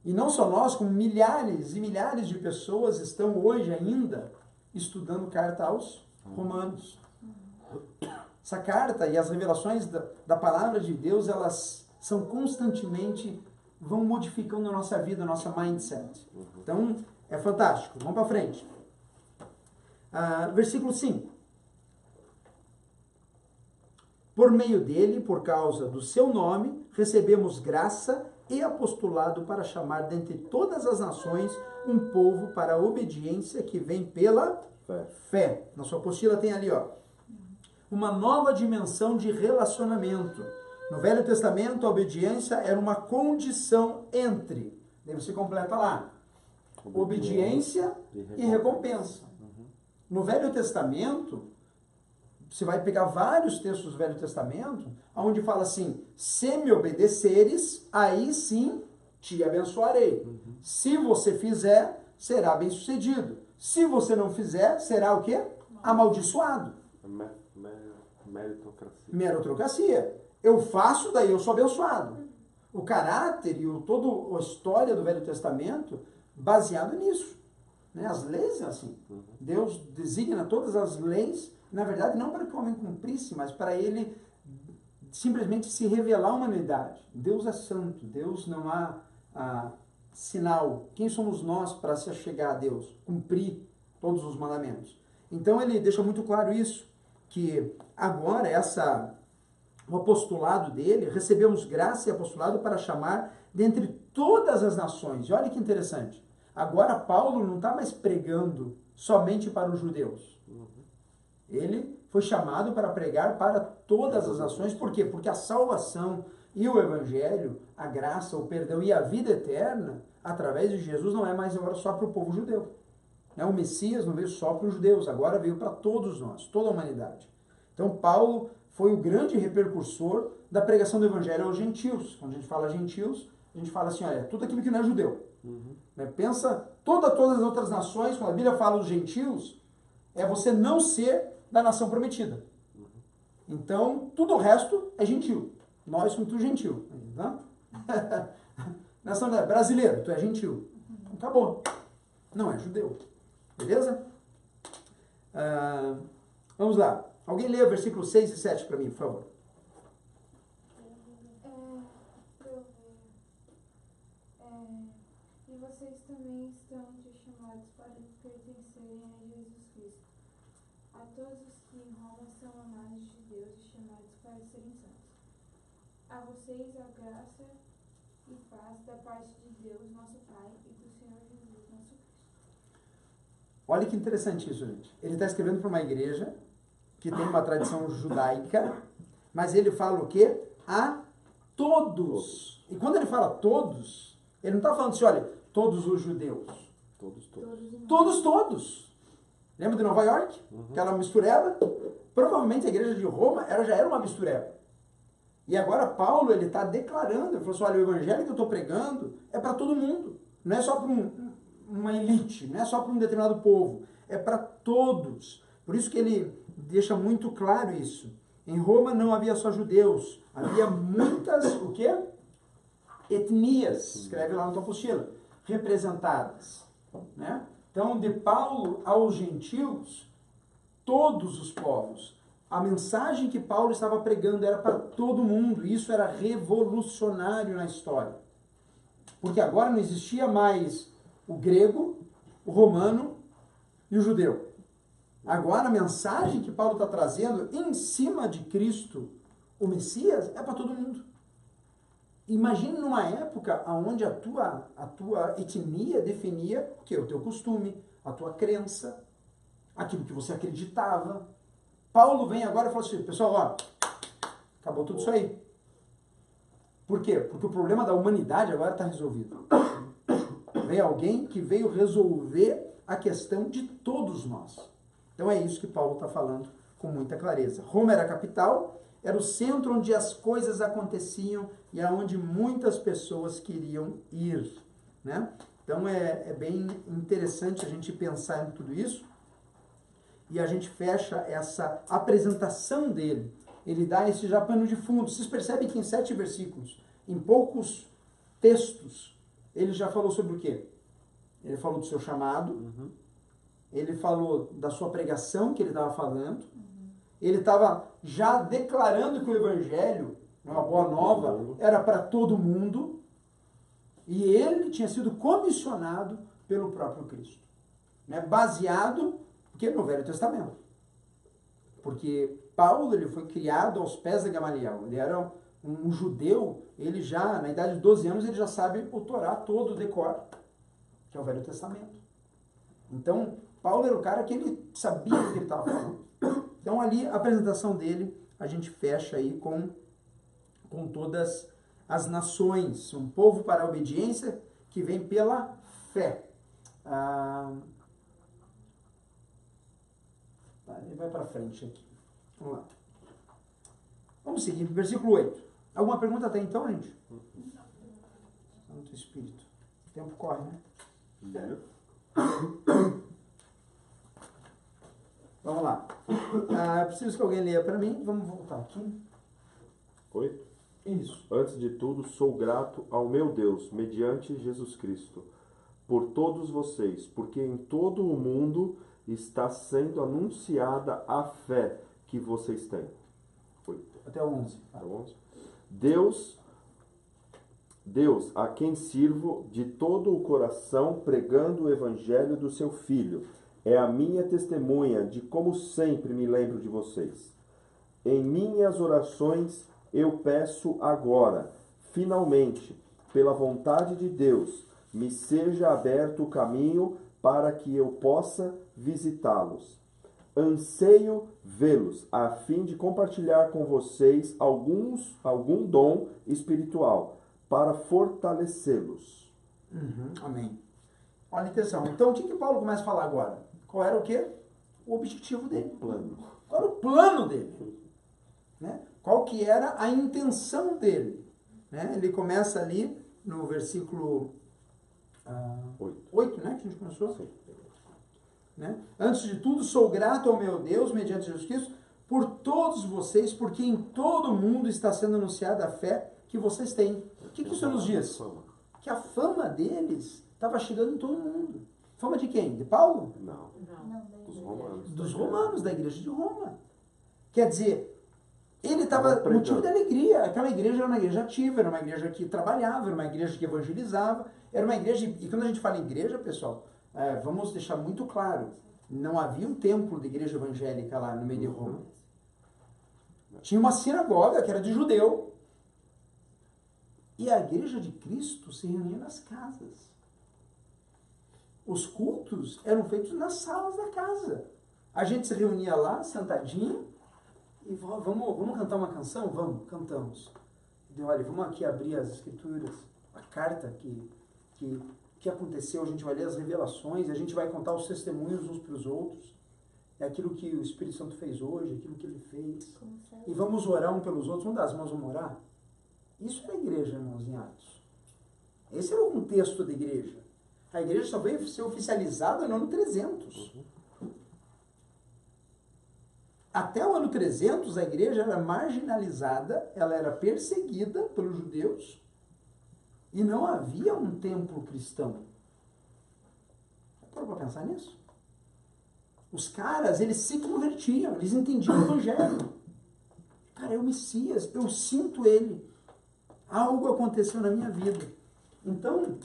E não só nós, como milhares e milhares de pessoas estão hoje ainda estudando carta aos Romanos. Essa carta e as revelações da palavra de Deus, elas são constantemente, vão modificando a nossa vida, a nossa mindset. Então, é fantástico. Vamos para frente. Versículo 5. Por meio dele, por causa do seu nome, recebemos graça e apostolado para chamar dentre todas as nações um povo para a obediência que vem pela fé. Na sua apostila tem ali, ó, uma nova dimensão de relacionamento. No Velho Testamento, a obediência era uma condição entre, daí você completa lá, obediência e recompensa. No Velho Testamento, você vai pegar vários textos do Velho Testamento, onde fala assim, se me obedeceres, aí sim te abençoarei. Se você fizer, será bem-sucedido. Se você não fizer, será o quê? Amaldiçoado. Meritocracia. Eu faço, daí eu sou abençoado. O caráter e toda a história do Velho Testamento baseado nisso. Né? As leis são assim. Deus designa todas as leis, na verdade, não para que o homem cumprisse, mas para ele simplesmente se revelar à humanidade. Deus é santo, Deus não há sinal. Quem somos nós para se achegar a Deus? Cumprir todos os mandamentos. Então ele deixa muito claro isso, que agora o apostolado dele, recebemos graça e apostolado para chamar dentre todas as nações. E olha que interessante. Agora Paulo não está mais pregando somente para os judeus. Ele foi chamado para pregar para todas as nações. Por quê? Porque a salvação e o evangelho, a graça, o perdão e a vida eterna, através de Jesus, não é mais agora só para o povo judeu. O Messias não veio só para os judeus, agora veio para todos nós, toda a humanidade. Então Paulo foi o grande repercussor da pregação do evangelho aos gentios. Quando a gente fala gentios, a gente fala assim, olha, tudo aquilo que não é judeu. Pensa, todas as outras nações, quando a Bíblia fala dos gentios, é você não ser da nação prometida. Então, tudo o resto é gentil. Nós somos tudo gentil. Né? Nação brasileira, tu é gentil. Acabou. Não é judeu. Beleza? Vamos lá. Alguém lê o versículo 6 e 7 para mim, por favor. E vocês também estão chamados para pertencerem a Jesus Cristo, A todos os que em Roma são amados de Deus e chamados para serem santos. A vocês a graça e paz da parte de Deus, nosso Pai, e do Senhor Jesus, nosso Cristo. Olha que interessante isso, gente. Ele está escrevendo para uma igreja que tem uma tradição judaica, mas ele fala o quê? A todos. E quando ele fala todos, ele não está falando assim, olha, todos os judeus. Todos. Lembra de Nova York? Aquela mistureba? Provavelmente a igreja de Roma já era uma mistureba. E agora Paulo, ele está declarando, ele falou assim, olha, o evangelho que eu estou pregando é para todo mundo. Não é só para uma elite, não é só para um determinado povo. É para todos. Por isso que ele deixa muito claro isso. Em Roma não havia só judeus, havia muitas, o quê? Etnias, escreve lá na tua apostila, representadas. Né? Então, de Paulo aos gentios, todos os povos. A mensagem que Paulo estava pregando era para todo mundo. E isso era revolucionário na história. Porque agora não existia mais o grego, o romano e o judeu. Agora a mensagem que Paulo está trazendo em cima de Cristo, o Messias, é para todo mundo. Imagine numa época onde a tua etnia definia o quê? O teu costume, a tua crença, aquilo que você acreditava. Paulo vem agora e fala assim, pessoal, ó, acabou tudo isso aí. Por quê? Porque o problema da humanidade agora está resolvido. Vem alguém que veio resolver a questão de todos nós. Então é isso que Paulo está falando com muita clareza. Roma era a capital, era o centro onde as coisas aconteciam e aonde muitas pessoas queriam ir. Né? Então é bem interessante a gente pensar em tudo isso. E a gente fecha essa apresentação dele. Ele dá esse já pano de fundo. Vocês percebem que em 7 versículos, em poucos textos, ele já falou sobre o quê? Ele falou do seu chamado, ele falou da sua pregação que ele estava falando, ele estava já declarando que o evangelho, uma boa nova, era para todo mundo, e ele tinha sido comissionado pelo próprio Cristo. Né? Baseado no Velho Testamento. Porque Paulo, ele foi criado aos pés de Gamaliel. Ele era um judeu, ele já, na idade de 12 anos, ele já sabe o Torá todo, o decor, que é o Velho Testamento. Então, Paulo era o cara que ele sabia o que ele estava falando. Então, ali, a apresentação dele, a gente fecha aí com todas as nações. Um povo para a obediência que vem pela fé. Ele vai para frente aqui. Vamos lá. Vamos seguir. Versículo 8. Alguma pergunta até então, gente? Santo Espírito. O tempo corre, né? Vamos lá. Preciso que alguém leia para mim. Vamos voltar aqui. 8? Isso. Antes de tudo, sou grato ao meu Deus, mediante Jesus Cristo, por todos vocês, porque em todo o mundo está sendo anunciada a fé que vocês têm. 8. Até o 11. Até o 11. Deus, a quem sirvo de todo o coração, pregando o evangelho do seu Filho, é a minha testemunha de como sempre me lembro de vocês. Em minhas orações eu peço agora, finalmente, pela vontade de Deus, me seja aberto o caminho para que eu possa visitá-los. Anseio vê-los, a fim de compartilhar com vocês algum dom espiritual, para fortalecê-los. Amém. Olha, atenção. Então, o que Paulo começa a falar agora? Qual era o quê? O objetivo dele. O plano. Qual era o plano dele? Né? Qual que era a intenção dele? Né? Ele começa ali no versículo 8, né? Que a gente começou? Sim. Né? Antes de tudo, sou grato ao meu Deus, mediante Jesus Cristo, por todos vocês, porque em todo o mundo está sendo anunciada a fé que vocês têm. O que isso nos diz? Que a fama deles estava chegando em todo mundo. Fama de quem? De Paulo? Não. Dos romanos. Dos romanos, da igreja de Roma. Quer dizer, ele estava motivo de alegria. Aquela igreja era uma igreja ativa, era uma igreja que trabalhava, era uma igreja que evangelizava, era uma igreja, e quando a gente fala igreja, pessoal, vamos deixar muito claro, Não havia um templo de igreja evangélica lá no meio de Roma. Tinha uma sinagoga que era de judeu. E a igreja de Cristo se reunia nas casas. Os cultos eram feitos nas salas da casa. A gente se reunia lá, sentadinho, e vamos cantar uma canção? Vamos, cantamos. E olha, vamos aqui abrir as escrituras, a carta que aconteceu, a gente vai ler as revelações, a gente vai contar os testemunhos uns para os outros. É aquilo que o Espírito Santo fez hoje, aquilo que ele fez. E vamos orar um pelos outros, vamos dar as mãos, vamos orar. Isso era a igreja, irmãos, em Atos. Esse era o contexto da igreja. A igreja só veio ser oficializada no ano 300. Até o ano 300, a igreja era marginalizada, ela era perseguida pelos judeus e não havia um templo cristão. Parou para pensar nisso? Os caras, eles se convertiam, eles entendiam o evangelho. Cara, é o Messias, eu sinto ele. Algo aconteceu na minha vida. Então,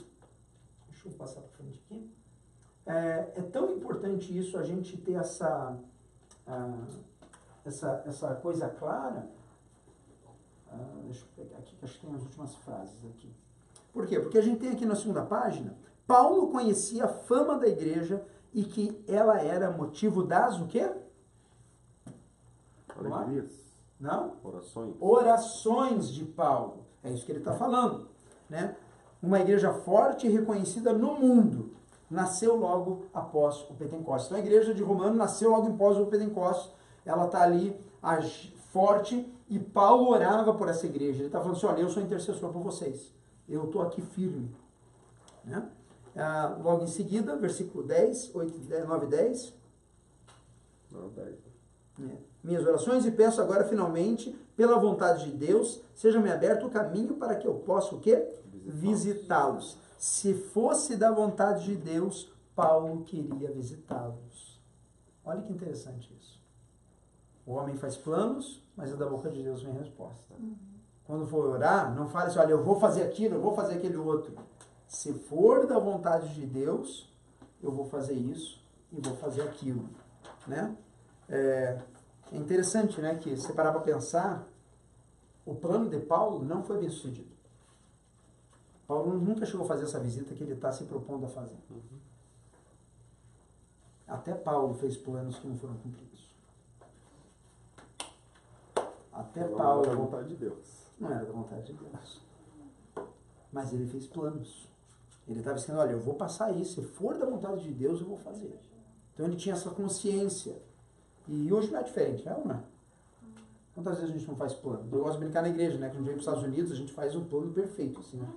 deixa eu passar para frente aqui. É tão importante isso, a gente ter essa coisa clara. Deixa eu pegar aqui, que acho que tem as últimas frases aqui. Por quê? Porque a gente tem aqui na segunda página, Paulo conhecia a fama da igreja e que ela era motivo das o quê? Alegrias. Não? Orações. Orações de Paulo. É isso que ele está falando. Né? Uma igreja forte e reconhecida no mundo. Nasceu logo após o Pentecostes. Então a igreja de Romano nasceu logo após o Pentecostes. Ela está ali forte e Paulo orava por essa igreja. Ele está falando assim, olha, eu sou intercessor por vocês. Eu estou aqui firme. Né? Logo em seguida, versículo 10, 9 e 10. Não, 10. Minhas orações e peço agora finalmente, pela vontade de Deus, seja-me aberto o caminho para que eu possa o quê? Visitá-los. Se fosse da vontade de Deus, Paulo queria visitá-los. Olha que interessante isso. O homem faz planos, mas é da boca de Deus vem a resposta. Quando for orar, não fale assim, olha, eu vou fazer aquilo, eu vou fazer aquele outro. Se for da vontade de Deus, eu vou fazer isso e vou fazer aquilo. Né? É interessante, né, que se parar para pensar, o plano de Paulo não foi bem sucedido. Paulo nunca chegou a fazer essa visita que ele está se propondo a fazer. Até Paulo fez planos que não foram cumpridos. Até Paulo... Não era da vontade de Deus. Não era da vontade de Deus. Mas ele fez planos. Ele estava dizendo, olha, eu vou passar isso. Se for da vontade de Deus, eu vou fazer. Então ele tinha essa consciência. E hoje não é diferente, né? Ou não é? Quantas vezes a gente não faz plano? Eu gosto de brincar na igreja, né? Quando a gente vem para os Estados Unidos, a gente faz um plano perfeito, assim, né?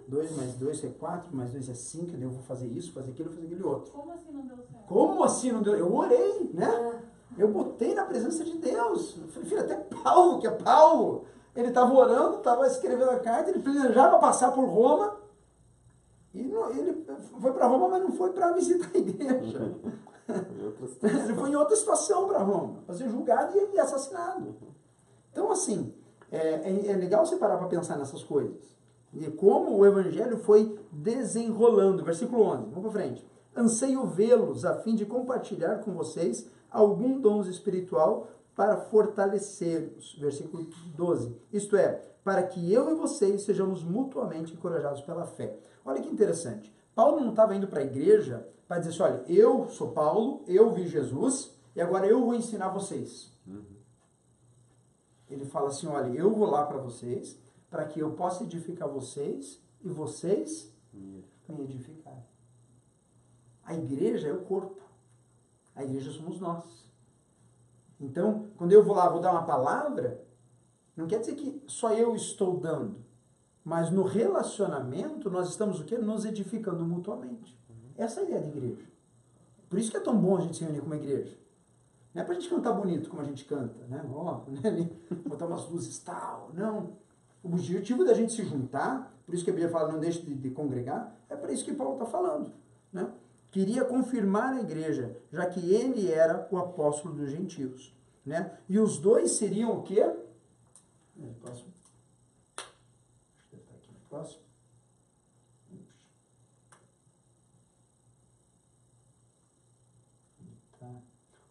2 mais 2 é 4, mais 2 é 5, eu vou fazer isso, fazer aquilo, fazer aquele outro. Como assim não deu certo? Como assim não deu? Eu orei, né? Eu botei na presença de Deus. Eu falei, filho, até Paulo, que é Paulo, ele estava orando, estava escrevendo a carta, ele planejava passar por Roma, e ele foi para Roma, mas não foi para visitar a igreja. Ele foi em outra situação para Roma, para ser julgado e assassinado. Então, assim, é legal você parar para pensar nessas coisas. E como o evangelho foi desenrolando. Versículo 11, vamos para frente. Anseio vê-los a fim de compartilhar com vocês algum dom espiritual para fortalecê-los. Versículo 12. Isto é, para que eu e vocês sejamos mutuamente encorajados pela fé. Olha que interessante. Paulo não estava indo para a igreja para dizer assim, olha, eu sou Paulo, eu vi Jesus, e agora eu vou ensinar vocês. Ele fala assim, olha, eu vou lá para vocês, para que eu possa edificar vocês, e vocês me edificarem. A igreja é o corpo. A igreja somos nós. Então, quando eu vou lá, vou dar uma palavra, não quer dizer que só eu estou dando, mas no relacionamento nós estamos o quê? Nos edificando mutuamente. Essa é a ideia da igreja. Por isso que é tão bom a gente se reunir como igreja. Não é pra gente cantar bonito como a gente canta, né? Botar umas luzes tal, não. O objetivo da gente se juntar, por isso que a Bíblia fala, não deixe de congregar, é para isso que Paulo está falando, né? Queria confirmar a igreja, já que ele era o apóstolo dos gentios, né? E os dois seriam o quê? Próximo. Acho que deve estar aqui no próximo.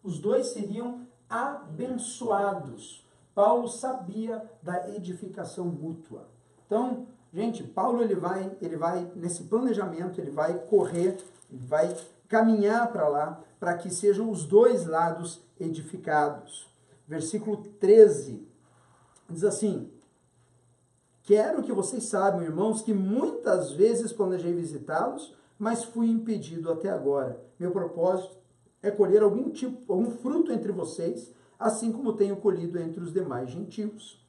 Os dois seriam abençoados. Paulo sabia da edificação mútua. Então, gente, Paulo ele vai nesse planejamento, ele vai correr, ele vai caminhar para lá, para que sejam os dois lados edificados. Versículo 13 diz assim: quero que vocês saibam, irmãos, que muitas vezes planejei visitá-los, mas fui impedido até agora. Meu propósito é colher algum fruto entre vocês, assim como tenho colhido entre os demais gentios.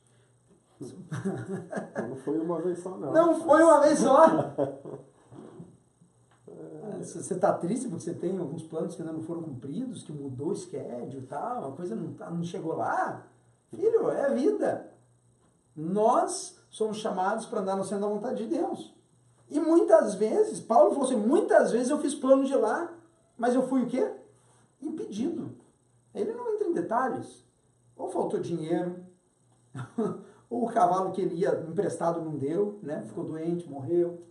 Não foi uma vez só, não. Não foi uma vez só. Você está triste porque você tem alguns planos que ainda não foram cumpridos, que mudou o schedule e tal, a coisa não chegou lá? Filho, é a vida. Nós somos chamados para andar no centro da vontade de Deus. E muitas vezes, Paulo falou assim, muitas vezes eu fiz plano de ir lá, mas eu fui o quê? Impedido. Ele não entra em detalhes. Ou faltou dinheiro, ou o cavalo que ele ia emprestado não deu, né? Ficou doente, morreu.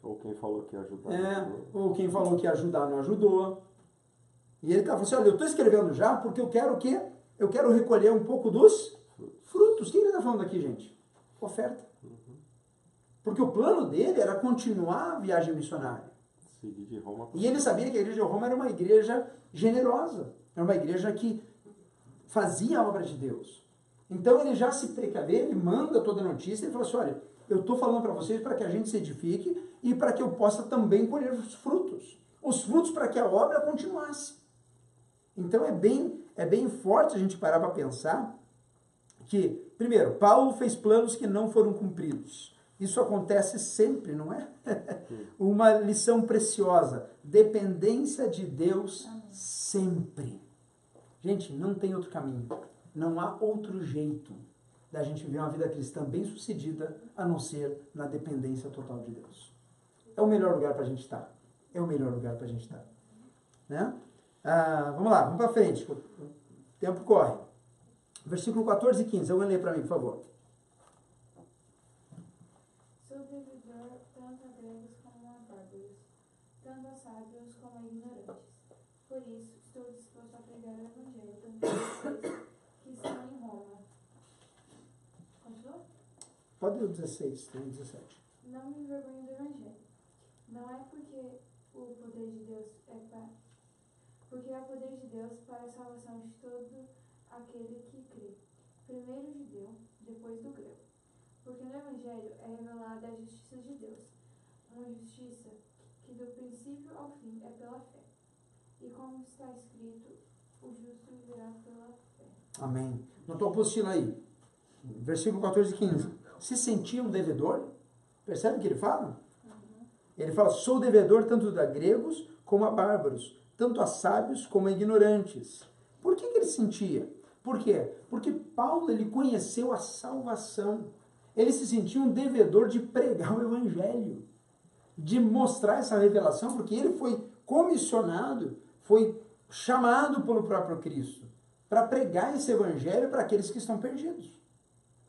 Ou quem falou que ia ajudar. Ou quem falou que ia ajudar não ajudou. E ele falou assim, olha, eu estou escrevendo já porque eu quero o quê? Eu quero recolher um pouco dos frutos. Quem ele está falando aqui, gente? Oferta. Porque o plano dele era continuar a viagem missionária. Seguir de Roma. E ele sabia que a igreja de Roma era uma igreja generosa. Era uma igreja que fazia a obra de Deus. Então ele já se precaveu, ele manda toda a notícia, ele fala assim, olha, eu estou falando para vocês para que a gente se edifique e para que eu possa também colher os frutos. Os frutos para que a obra continuasse. Então é bem forte a gente parar para pensar que, primeiro, Paulo fez planos que não foram cumpridos. Isso acontece sempre, não é? Uma lição preciosa. Dependência de Deus sempre. Gente, não tem outro caminho. Não há outro jeito da gente viver uma vida cristã bem-sucedida a não ser na dependência total de Deus. É o melhor lugar para a gente estar. É o melhor lugar para a gente estar. Né? Vamos lá, vamos para frente. O tempo corre. Versículo 14 e 15. Alguém lê para mim, por favor. Sou devedor tanto a gregos como a bárbaros, tanto a sábios como a ignorantes. Por isso, estou disposto a pregar o evangelho tanto a vocês que estão em Roma. Continua? Pode ler o 16, tem o 17. Não me envergonho do evangelho. Não é porque o poder de Deus porque é o poder de Deus para a salvação de todo aquele que crê. Primeiro o judeu, depois do grego. Porque no evangelho é revelada a justiça de Deus, uma justiça que do princípio ao fim é pela fé. E como está escrito, o justo viverá pela fé. Amém. Na tua apostila aí, versículo 14 e 15. Se sentia um devedor? Percebe o que ele fala? Ele fala, sou devedor tanto a gregos como a bárbaros, tanto a sábios como a ignorantes. Por que ele sentia? Por quê? Porque Paulo ele conheceu a salvação. Ele se sentia um devedor de pregar o evangelho, de mostrar essa revelação, porque ele foi comissionado, foi chamado pelo próprio Cristo para pregar esse evangelho para aqueles que estão perdidos.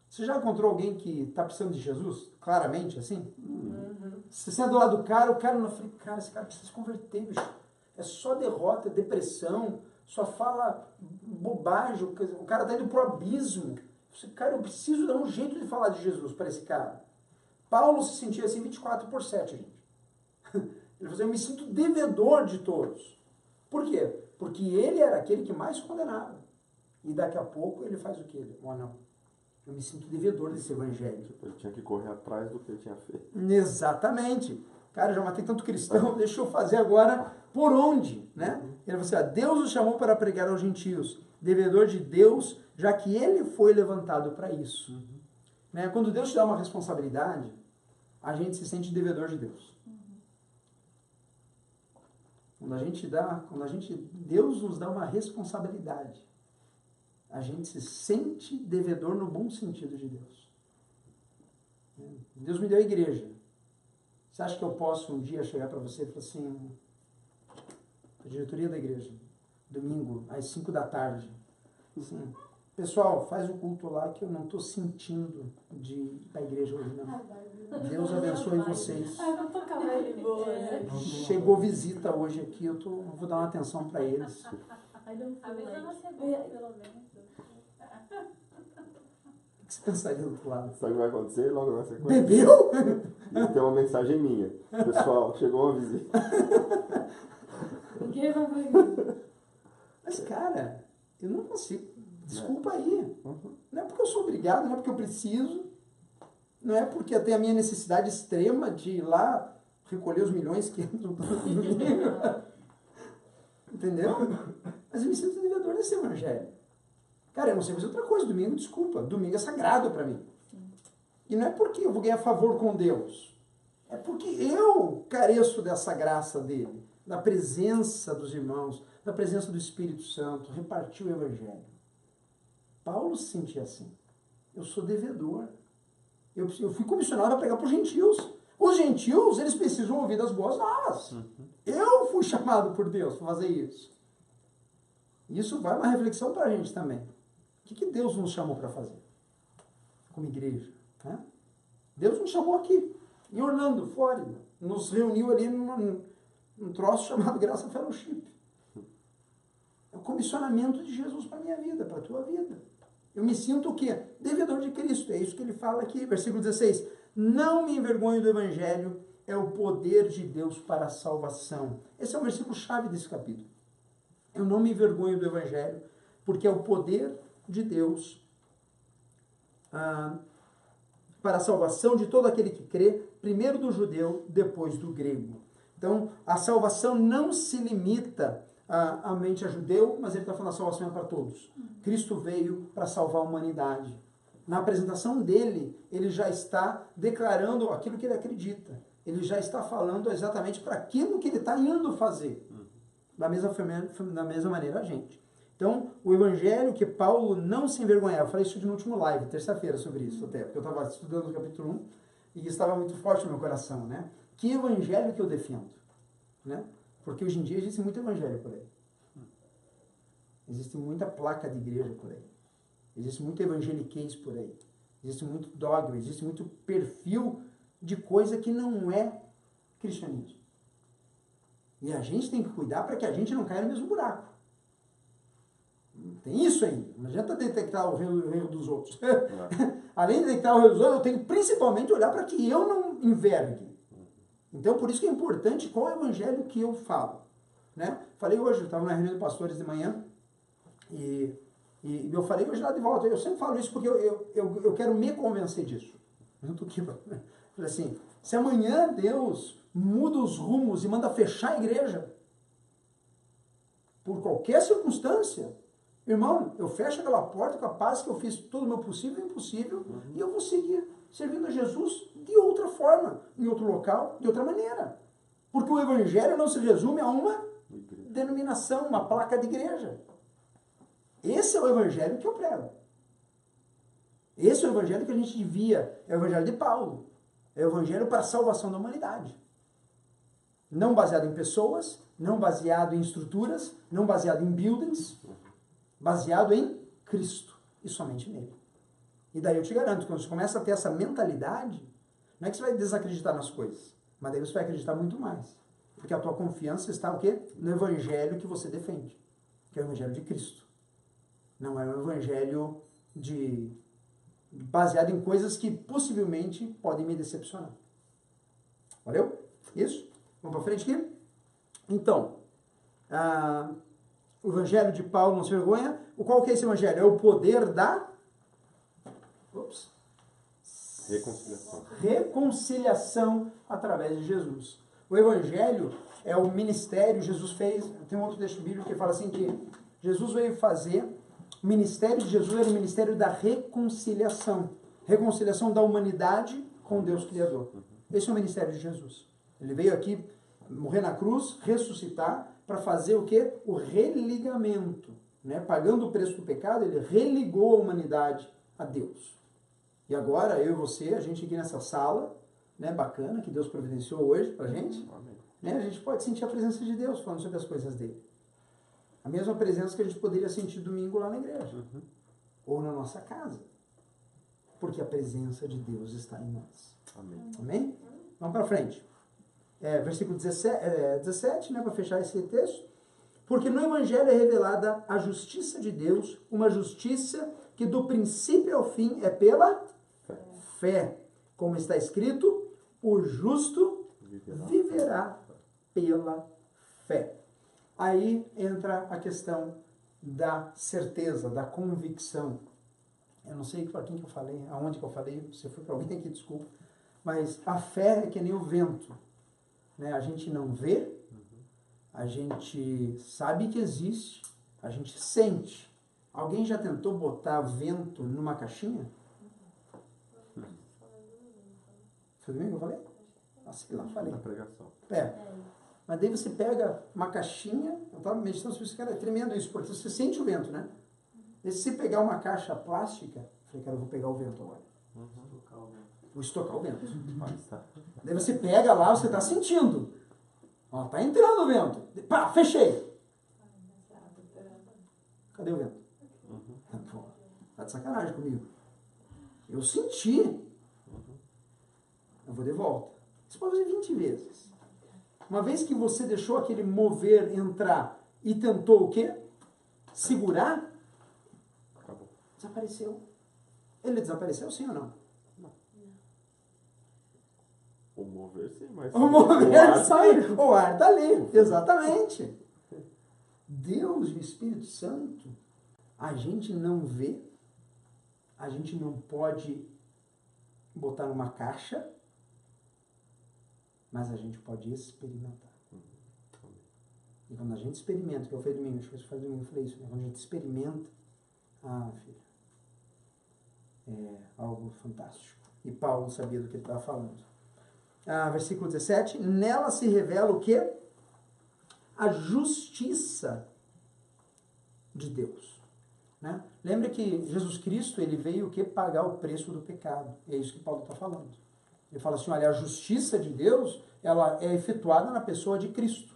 Você já encontrou alguém que está precisando de Jesus? Claramente, assim? Você senta do lado do cara, o cara não fala, cara, esse cara precisa se converter, bicho. É só derrota, depressão, só fala bobagem, o cara está indo pro abismo. Você, cara, eu preciso dar um jeito de falar de Jesus para esse cara. Paulo se sentia assim 24/7, gente. Ele falou assim, eu me sinto devedor de todos. Por quê? Porque ele era aquele que mais condenava. E daqui a pouco ele faz o quê? Não, eu me sinto devedor desse evangelho. Ele tinha que correr atrás do que ele tinha feito. Exatamente. Cara, eu já matei tanto cristão, deixa eu fazer agora por onde, né? Ele falou assim, Deus o chamou para pregar aos gentios, devedor de Deus, já que ele foi levantado para isso. Né? Quando Deus te dá uma responsabilidade, a gente se sente devedor de Deus. Deus nos dá uma responsabilidade. A gente se sente devedor no bom sentido de Deus. Deus me deu a igreja. Você acha que eu posso um dia chegar para você e falar assim, a diretoria da igreja, domingo, às 5 da tarde, assim, pessoal, faz o culto lá que eu não estou sentindo de ir para a igreja hoje, não. Deus abençoe vocês. Eu tô com a vibe boa, né? Chegou visita hoje aqui, eu vou dar uma atenção para eles. I don't feel Avisa like... na segunda, pelo menos. O que você pensaria do outro lado? Sabe o que vai acontecer? Logo na sequência. Bebeu? E tem uma mensagem minha. Pessoal, chegou uma visita. Ninguém vai ver. Mas, cara, eu não consigo. Desculpa aí. Não é porque eu sou obrigado, não é porque eu preciso. Não é porque eu tenho a minha necessidade extrema de ir lá recolher os milhões que entram no domingo. Entendeu? Mas eu me sinto devedor desse evangelho. Cara, eu não sei fazer outra coisa. Domingo, desculpa. Domingo é sagrado para mim. E não é porque eu vou ganhar favor com Deus. É porque eu careço dessa graça dele. Da presença dos irmãos, da presença do Espírito Santo. Repartir o evangelho. Paulo se sentia assim. Eu sou devedor. Eu fui comissionado a pregar para os gentios. Os gentios, eles precisam ouvir das boas novas. Eu fui chamado por Deus para fazer isso. Isso vai uma reflexão para a gente também. O que Deus nos chamou para fazer? Como igreja. Né? Deus nos chamou aqui, em Orlando, Flórida. Nos reuniu ali num troço chamado Graça Fellowship. É o comissionamento de Jesus para a minha vida, para a tua vida. Eu me sinto o quê? Devedor de Cristo. É isso que ele fala aqui, versículo 16. Não me envergonho do Evangelho, é o poder de Deus para a salvação. Esse é o versículo chave desse capítulo. Eu não me envergonho do Evangelho, porque é o poder de Deus para a salvação de todo aquele que crê, primeiro do judeu, depois do grego. Então, a salvação não se limita a mente a judeu, mas ele está falando a salvação é para todos. Cristo veio para salvar a humanidade. Na apresentação dele, ele já está declarando aquilo que ele acredita. Ele já está falando exatamente para aquilo que ele está indo fazer. Da mesma maneira a gente. Então, o evangelho que Paulo não se envergonhava. Eu falei isso no último live, terça-feira, sobre isso até, porque eu estava estudando o capítulo 1 e estava muito forte no meu coração, né? Que evangelho que eu defendo? Né? Porque hoje em dia existe muito evangelho por aí. Existe muita placa de igreja por aí. Existe muito evangeliquez por aí. Existe muito dogma, existe muito perfil de coisa que não é cristianismo. E a gente tem que cuidar para que a gente não caia no mesmo buraco. Tem isso aí. Não adianta detectar o erro dos outros. Além de detectar o erro dos outros, eu tenho que principalmente olhar para que eu não envergue. Então, por isso que é importante qual é o evangelho que eu falo. Né? Falei hoje, eu estava na reunião de pastores de manhã, e eu falei hoje lá de volta. Eu sempre falo isso porque eu quero me convencer disso. Eu não tô aqui. Falei assim, se amanhã Deus muda os rumos e manda fechar a igreja, por qualquer circunstância, irmão, eu fecho aquela porta com a paz que eu fiz todo o meu possível e impossível, e eu vou seguir servindo a Jesus de outra forma, em outro local, de outra maneira. Porque o evangelho não se resume a uma denominação, uma placa de igreja. Esse é o evangelho que eu prego. Esse é o evangelho que a gente devia, é o evangelho de Paulo. É o evangelho para a salvação da humanidade. Não baseado em pessoas, não baseado em estruturas, não baseado em buildings, baseado em Cristo e somente nele. E daí eu te garanto, quando você começa a ter essa mentalidade, não é que você vai desacreditar nas coisas, mas daí você vai acreditar muito mais. Porque a tua confiança está o quê? No evangelho que você defende, que é o evangelho de Cristo. Não é um evangelho baseado em coisas que possivelmente podem me decepcionar. Valeu? Isso? Vamos para frente aqui? Então, o evangelho de Paulo não se vergonha. Qual que é esse evangelho? É o poder da reconciliação através de Jesus. O evangelho é o ministério, Jesus fez, tem um outro texto bíblico que fala assim que Jesus veio fazer, o ministério de Jesus era o ministério da reconciliação. Reconciliação da humanidade com Deus Criador. Esse é o ministério de Jesus. Ele veio aqui morrer na cruz, ressuscitar, para fazer o quê? O religamento. Né? Pagando o preço do pecado, ele religou a humanidade a Deus. E agora, eu e você, a gente aqui nessa sala, né, bacana, que Deus providenciou hoje pra gente, né, a gente pode sentir a presença de Deus falando sobre as coisas dele. A mesma presença que a gente poderia sentir domingo lá na igreja. Ou na nossa casa. Porque a presença de Deus está em nós. Amém. Amém? Vamos para frente. Versículo 17, né, para fechar esse texto. Porque no Evangelho é revelada a justiça de Deus, uma justiça que do princípio ao fim é pela fé. Como está escrito, o justo viverá pela fé. Aí entra a questão da certeza, da convicção. Eu não sei para quem que eu falei, aonde que eu falei, se foi para alguém aqui, desculpa. Mas a fé é que nem o vento, né? A gente não vê, a gente sabe que existe, a gente sente. Alguém já tentou botar vento numa caixinha? Foi domingo que eu falei? Ah, sei lá, falei. Na pregação. Mas daí você pega uma caixinha, eu estava meditando sobre isso, cara, é tremendo isso, porque você sente o vento, né? E se você pegar uma caixa plástica, eu falei, cara, eu vou pegar o vento agora. Vou estocar o vento. Daí você pega lá, você está sentindo. Ó, tá entrando o vento. Pá, fechei. Cadê o vento? Pô, tá de sacanagem comigo. Eu senti. Eu vou de volta. Isso pode fazer 20 vezes. Uma vez que você deixou aquele mover entrar e tentou o quê? Segurar, Acabou. desapareceu. Ele desapareceu, sim ou não? O mover sim, mas... O mover ar sai, o ar está ali, exatamente. Deus e o Espírito Santo, a gente não vê, a gente não pode botar numa caixa, mas a gente pode experimentar. E quando a gente experimenta, que eu falei domingo, acho que foi domingo, eu falei isso, né? Quando a gente experimenta, filho, é algo fantástico. E Paulo sabia do que ele estava falando. Versículo 17, nela se revela o quê? A justiça de Deus. Né? Lembre que Jesus Cristo, ele veio o quê? Pagar o preço do pecado. É isso que Paulo está falando. Ele fala assim, olha, a justiça de Deus, ela é efetuada na pessoa de Cristo.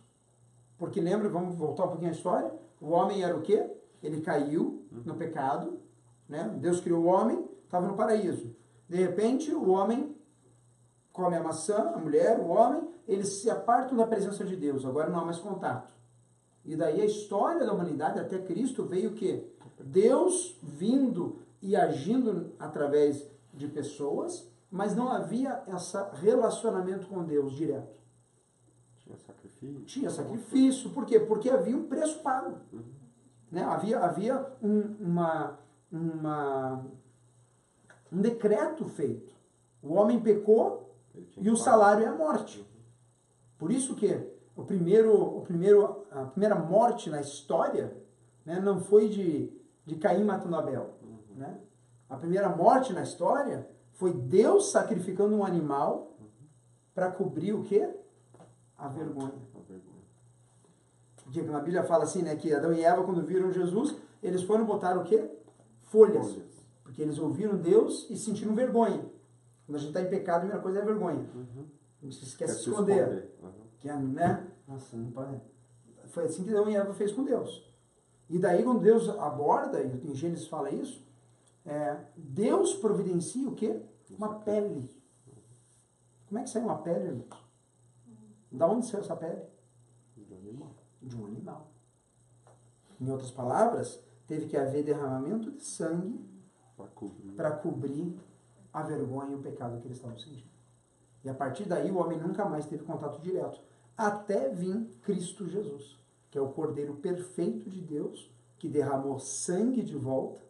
Porque lembra, vamos voltar um pouquinho à história, o homem era o quê? Ele caiu no pecado, né? Deus criou o homem, estava no paraíso. De repente, o homem come a maçã, a mulher, o homem, eles se apartam da presença de Deus, agora não há mais contato. E daí a história da humanidade até Cristo veio o quê? Deus vindo e agindo através de pessoas, mas não havia esse relacionamento com Deus direto. Tinha sacrifício. Tinha sacrifício, por quê? Porque havia um preço pago. Né? Havia um decreto feito. O homem pecou e o salário é a morte. Por isso que a primeira morte na história, né, não foi de Caim matando Abel. Né? A primeira morte na história foi Deus sacrificando um animal para cobrir o quê? A vergonha. Porque na Bíblia fala assim, né, que Adão e Eva, quando viram Jesus, eles foram botar o quê? Folhas. Porque eles ouviram Deus e sentiram vergonha. Quando a gente está em pecado, a primeira coisa é a vergonha. A gente esquece de se esconder. Que é, né? Nossa, não pode. Foi assim que Adão e Eva fez com Deus. E daí, quando Deus aborda, e em Gênesis fala isso, Deus providencia o quê? Uma pele. Como é que sai uma pele, irmãos? Da onde saiu essa pele? De um animal. Em outras palavras, teve que haver derramamento de sangue para cobrir a vergonha e o pecado que eles estavam sentindo. E a partir daí o homem nunca mais teve contato direto. Até vir Cristo Jesus, que é o Cordeiro perfeito de Deus, que derramou sangue de volta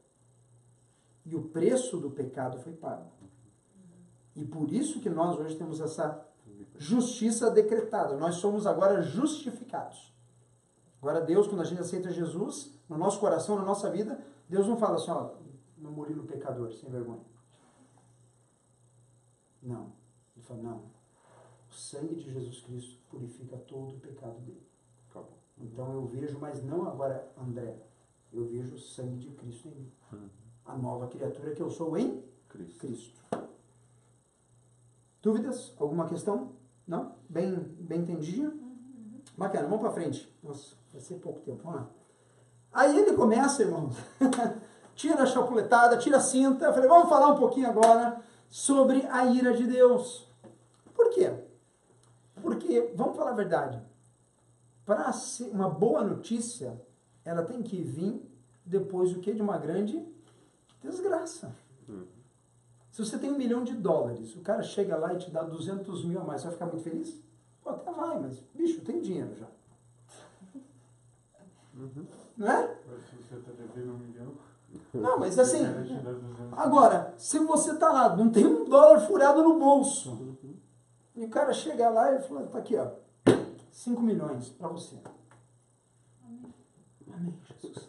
e o preço do pecado foi pago. E por isso que nós hoje temos essa justiça decretada. Nós somos agora justificados. Agora Deus, quando a gente aceita Jesus, no nosso coração, na nossa vida, Deus não fala assim, ó, no Murilo pecador, sem vergonha. Não. Ele fala, não. O sangue de Jesus Cristo purifica todo o pecado dele. Acabou. Então eu vejo, mas não agora André. Eu vejo o sangue de Cristo em mim. A nova criatura que eu sou em Cristo. Dúvidas? Alguma questão? Não? Bem entendidinho? Bacana, vamos para frente. Nossa, vai ser pouco tempo. Vamos lá. Aí ele começa, irmãos, tira a chapuletada, tira a cinta. Eu falei, vamos falar um pouquinho agora sobre a ira de Deus. Por quê? Porque, vamos falar a verdade, para ser uma boa notícia, ela tem que vir depois do que? De uma grande desgraça. Se você tem $1 milhão, o cara chega lá e te dá 200 mil a mais, você vai ficar muito feliz? Pô, até vai, mas, bicho, tem dinheiro já. Não é? Se você está devendo 1 milhão... Não, mas assim, agora, se você tá lá, não tem $1 furado no bolso, e o cara chega lá e fala, tá aqui, ó, 5 milhões para você. Amém, Jesus.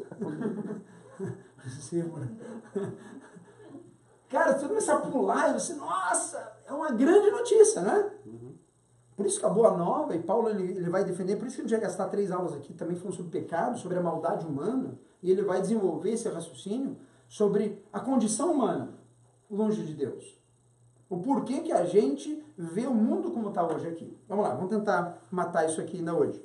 Receba. Cara, você começar a pular e você, nossa, é uma grande notícia, né? Por isso que a boa nova, e Paulo ele vai defender, por isso que a gente vai gastar 3 aulas aqui, também falando sobre pecado, sobre a maldade humana, e ele vai desenvolver esse raciocínio sobre a condição humana, longe de Deus. O porquê que a gente vê o mundo como está hoje aqui. Vamos lá, vamos tentar matar isso aqui ainda hoje.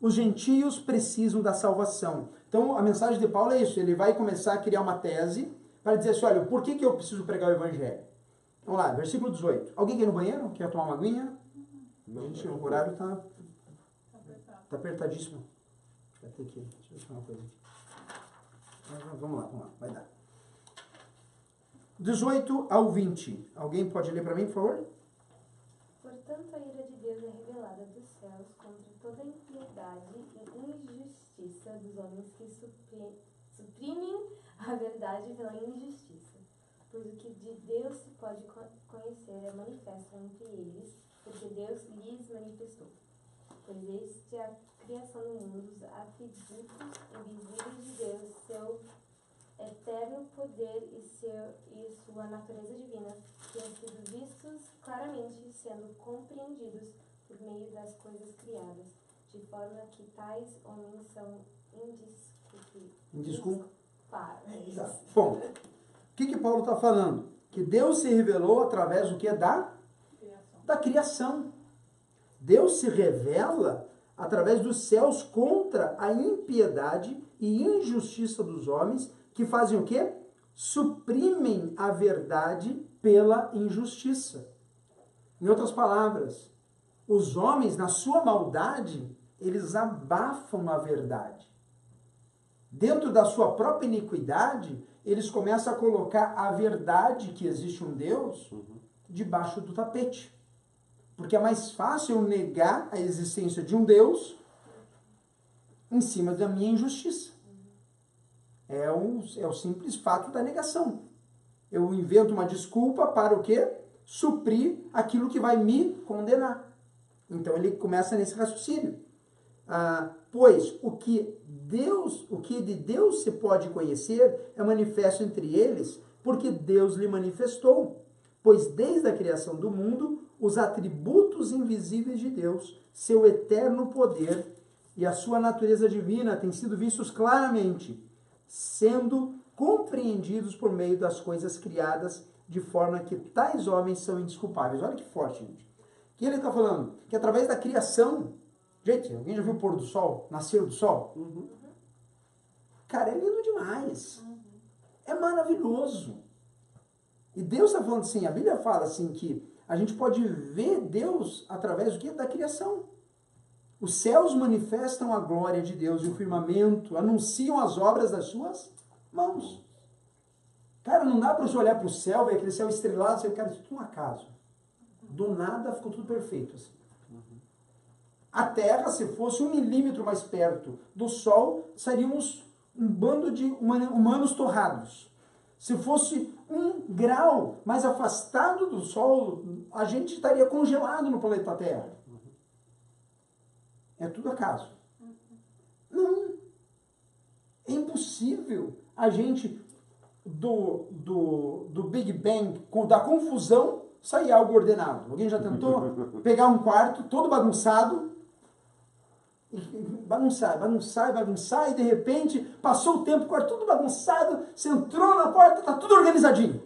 Os gentios precisam da salvação. Então, a mensagem de Paulo é isso, ele vai começar a criar uma tese para dizer assim, olha, por que eu preciso pregar o evangelho? Vamos lá, versículo 18. Alguém quer ir no banheiro? Quer tomar uma aguinha? Gente, o horário está apertadíssimo. Vai ter que... Deixa eu ver uma coisa aqui. Vamos lá, vai dar. 18 ao 20. Alguém pode ler para mim, por favor? Portanto, a ira de Deus é revelada dos céus contra toda a impiedade e injustiça dos homens que suprimem a verdade pela injustiça. Pois o que de Deus se pode conhecer é manifesto entre eles, porque Deus lhes manifestou. Pois este é a criação do mundo, os atributos invisíveis de Deus, seu eterno poder e sua natureza divina, têm sido vistos claramente, sendo compreendidos por meio das coisas criadas, de forma que tais homens são indisculpáveis. Bom, o que Paulo está falando? Que Deus se revelou através do que? Da criação. Deus se revela através dos céus contra a impiedade e injustiça dos homens que fazem o quê? Suprimem a verdade pela injustiça. Em outras palavras, os homens, na sua maldade, eles abafam a verdade. Dentro da sua própria iniquidade, eles começam a colocar a verdade que existe um Deus debaixo do tapete. Porque é mais fácil eu negar a existência de um Deus em cima da minha injustiça. É o simples fato da negação. Eu invento uma desculpa para o quê? Suprir aquilo que vai me condenar. Então ele começa nesse raciocínio. Pois o que de Deus se pode conhecer é manifesto entre eles, porque Deus lhe manifestou. Pois desde a criação do mundo, os atributos invisíveis de Deus, seu eterno poder e a sua natureza divina têm sido vistos claramente, sendo compreendidos por meio das coisas criadas, de forma que tais homens são indesculpáveis. Olha que forte, gente. O que ele está falando? Que através da criação... Gente, alguém já viu o pôr do sol? Nascer do sol? Cara, é lindo demais. É maravilhoso. E Deus está falando assim, a Bíblia fala assim que a gente pode ver Deus através do quê? Da criação. Os céus manifestam a glória de Deus e o firmamento anunciam as obras das suas mãos. Cara, não dá para você olhar para o céu, ver aquele céu estrelado, você, cara, isso é tudo um acaso. Do nada ficou tudo perfeito assim. A Terra, se fosse 1 milímetro mais perto do Sol, seríamos um bando de humanos torrados. Se fosse 1 grau mais afastado do Sol, a gente estaria congelado no planeta Terra. É tudo acaso. Não. É impossível a gente, do Big Bang, da confusão, sair algo ordenado. Alguém já tentou pegar um quarto todo bagunçado, bagunçar, e de repente, passou o tempo, o quarto tudo bagunçado, você entrou na porta, tá tudo organizadinho.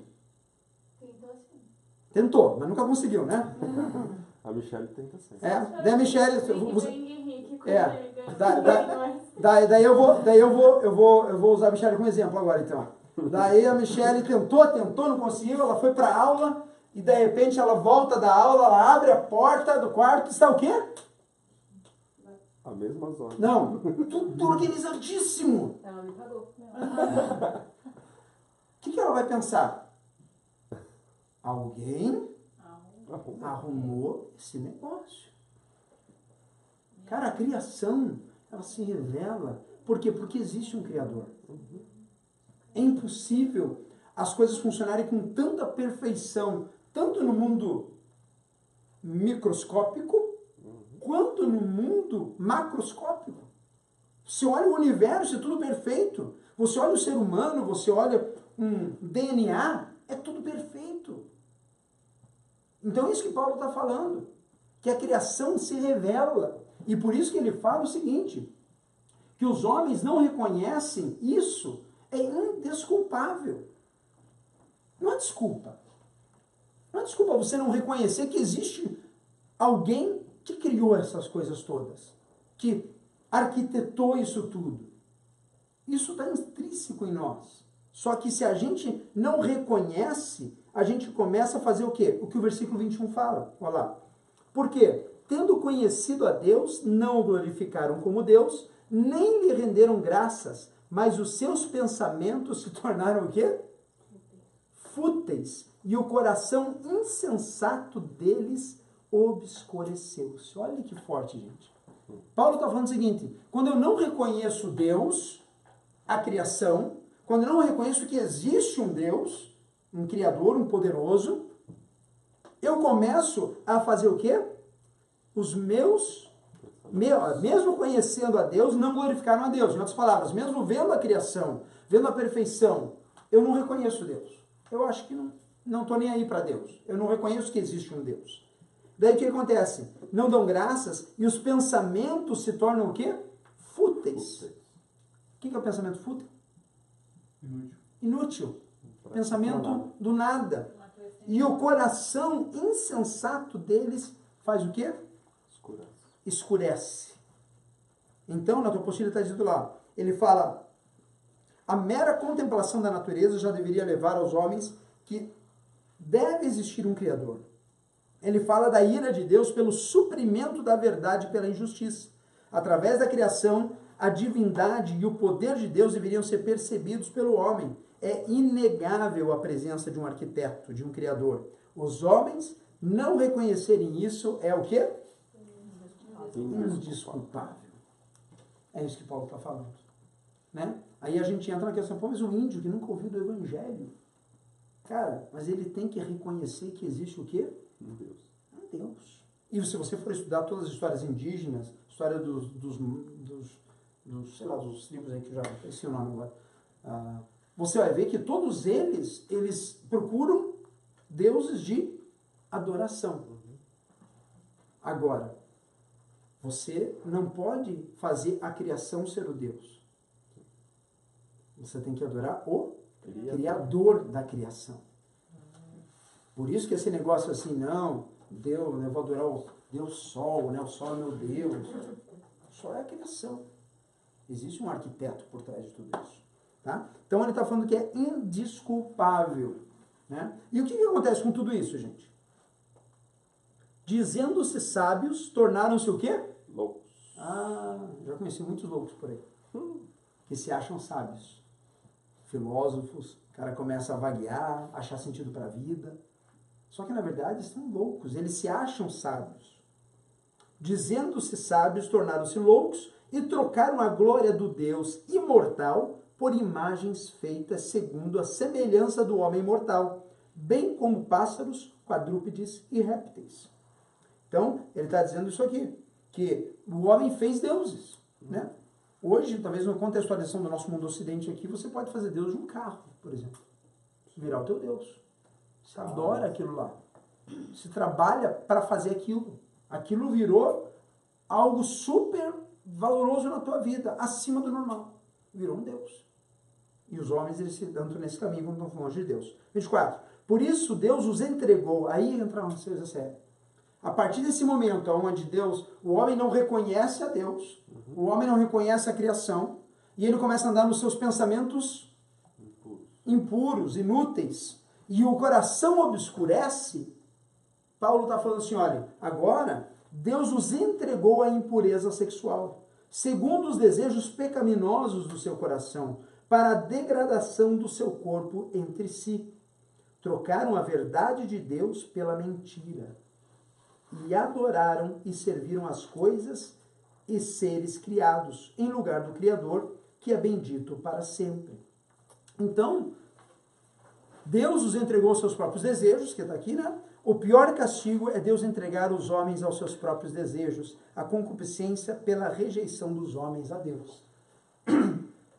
Tentou, mas nunca conseguiu, né? A Michelle tenta sempre. Daí a Michelle... Daí eu vou usar a Michelle como exemplo agora, então. Daí a Michelle tentou, não conseguiu, ela foi pra aula, e de repente ela volta da aula, ela abre a porta do quarto, e está o quê? A mesma zona. Não, tudo organizadíssimo. Ela me pagou. O que ela vai pensar? Alguém arrumou esse negócio. Cara, a criação, ela se revela. Por quê? Porque existe um Criador. É impossível as coisas funcionarem com tanta perfeição, tanto no mundo microscópico, quanto no mundo macroscópico. Você olha o universo, é tudo perfeito. Você olha o ser humano, você olha um DNA, é tudo perfeito. Então é isso que Paulo está falando, que a criação se revela. E por isso que ele fala o seguinte, que os homens não reconhecem isso, é indesculpável. Não é desculpa. Não é desculpa você não reconhecer que existe alguém que criou essas coisas todas, que arquitetou isso tudo. Isso está intrínseco em nós. Só que se a gente não reconhece, a gente começa a fazer o quê? O que o versículo 21 fala. Olha lá. Por quê? Tendo conhecido a Deus, não o glorificaram como Deus, nem lhe renderam graças, mas os seus pensamentos se tornaram o quê? Fúteis. E o coração insensato deles obscureceu-se. Olha que forte, gente. Paulo está falando o seguinte, quando eu não reconheço Deus, a criação, quando eu não reconheço que existe um Deus, um Criador, um poderoso, eu começo a fazer o quê? Os mesmo conhecendo a Deus, não glorificaram a Deus. Em outras palavras, mesmo vendo a criação, vendo a perfeição, eu não reconheço Deus. Eu acho que não estou nem aí para Deus. Eu não reconheço que existe um Deus. Daí o que acontece? Não dão graças e os pensamentos se tornam o quê? Fúteis. O que é o pensamento fútil? Inútil. Pensamento do nada. E o coração insensato deles faz o quê? Escurece. Então, na tua apostila está dito lá, ele fala, a mera contemplação da natureza já deveria levar aos homens que deve existir um Criador. Ele fala da ira de Deus pelo suprimento da verdade pela injustiça. Através da criação, a divindade e o poder de Deus deveriam ser percebidos pelo homem. É inegável a presença de um arquiteto, de um Criador. Os homens não reconhecerem isso é o quê? Indesculpável. É isso que Paulo está falando. Né? Aí a gente entra na questão, pô, mas o índio que nunca ouviu do Evangelho, cara, mas ele tem que reconhecer que existe o quê? Um Deus. Um Deus. E se você for estudar todas as histórias indígenas, história dos sei lá, dos tribos aí que eu já esqueci o nome agora, você vai ver que todos eles procuram deuses de adoração. Agora, você não pode fazer a criação ser o Deus. Você tem que adorar o Criador da criação. Por isso que esse negócio assim, não, Deus, eu vou adorar o Deus Sol, né? O Sol é meu Deus. O Sol é a criação. Existe um arquiteto por trás de tudo isso. Tá? Então ele está falando que é indesculpável. Né? E o que acontece com tudo isso, gente? Dizendo-se sábios, tornaram-se o quê? Loucos. Já conheci muitos loucos por aí. Que se acham sábios. Filósofos, o cara começa a vaguear, achar sentido para a vida. Só que na verdade estão loucos, eles se acham sábios. Dizendo-se sábios, tornaram-se loucos e trocaram a glória do Deus imortal por imagens feitas segundo a semelhança do homem mortal, bem como pássaros, quadrúpedes e répteis. Então, ele está dizendo isso aqui, que o homem fez deuses, né? Hoje, talvez na contextualização do nosso mundo ocidente aqui, você pode fazer Deus de um carro, por exemplo. Virar o teu Deus. Você adora aquilo lá. Você trabalha para fazer aquilo. Aquilo virou algo super valoroso na tua vida, acima do normal. Virou um Deus. E os homens, eles se entram nesse caminho quando estão longe de Deus. 24. Por isso, Deus os entregou. Aí entra uma coisa séria. A partir desse momento onde Deus, o homem não reconhece a Deus, o homem não reconhece a criação, e ele começa a andar nos seus pensamentos impuros, inúteis, e o coração obscurece, Paulo está falando assim, olha, agora Deus os entregou à impureza sexual, segundo os desejos pecaminosos do seu coração, para a degradação do seu corpo entre si. Trocaram a verdade de Deus pela mentira, e adoraram e serviram as coisas e seres criados, em lugar do Criador, que é bendito para sempre. Então, Deus os entregou aos seus próprios desejos, que está aqui, né? O pior castigo é Deus entregar os homens aos seus próprios desejos, a concupiscência pela rejeição dos homens a Deus.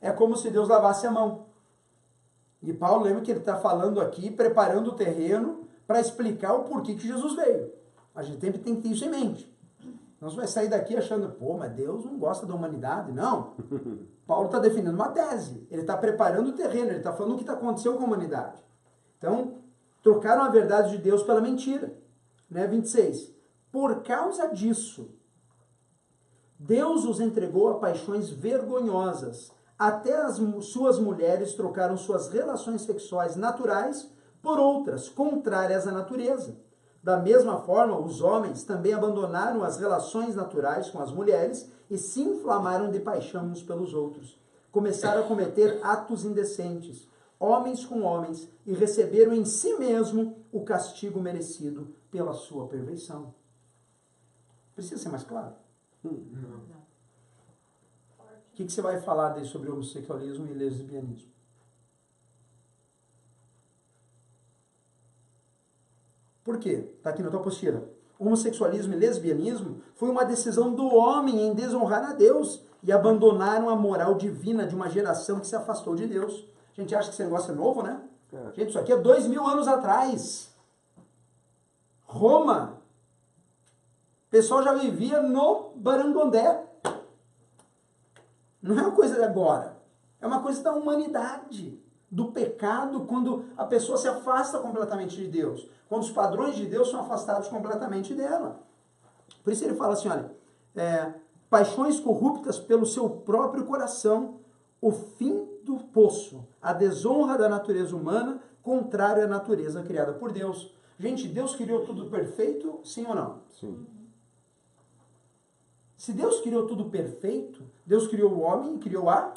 É como se Deus lavasse a mão. E Paulo lembra que ele está falando aqui, preparando o terreno para explicar o porquê que Jesus veio. A gente sempre tem que ter isso em mente. Não vai sair daqui achando, pô, mas Deus não gosta da humanidade. Não. Paulo está definindo uma tese. Ele está preparando o terreno, ele está falando o que aconteceu com a humanidade. Então, trocaram a verdade de Deus pela mentira. Né? 26. Por causa disso, Deus os entregou a paixões vergonhosas. Até as suas mulheres trocaram suas relações sexuais naturais por outras, contrárias à natureza. Da mesma forma, os homens também abandonaram as relações naturais com as mulheres e se inflamaram de paixão uns pelos outros. Começaram a cometer atos indecentes, homens com homens, e receberam em si mesmo o castigo merecido pela sua perfeição. Precisa ser mais claro? Não. O que você vai falar daí sobre homossexualismo e lesbianismo? Por quê? Está aqui na tua apostila. Homossexualismo e lesbianismo foi uma decisão do homem em desonrar a Deus e abandonaram a moral divina de uma geração que se afastou de Deus. A gente acha que esse negócio é novo, né? Gente, isso aqui é 2000 anos atrás. Roma. O pessoal já vivia no Barangondé. Não é uma coisa de agora. É uma coisa da humanidade. Do pecado, quando a pessoa se afasta completamente de Deus. Quando os padrões de Deus são afastados completamente dela. Por isso ele fala assim, olha, paixões corruptas pelo seu próprio coração, o fim do poço, a desonra da natureza humana, contrário à natureza criada por Deus. Gente, Deus criou tudo perfeito, sim ou não? Sim. Se Deus criou tudo perfeito, Deus criou o homem e criou a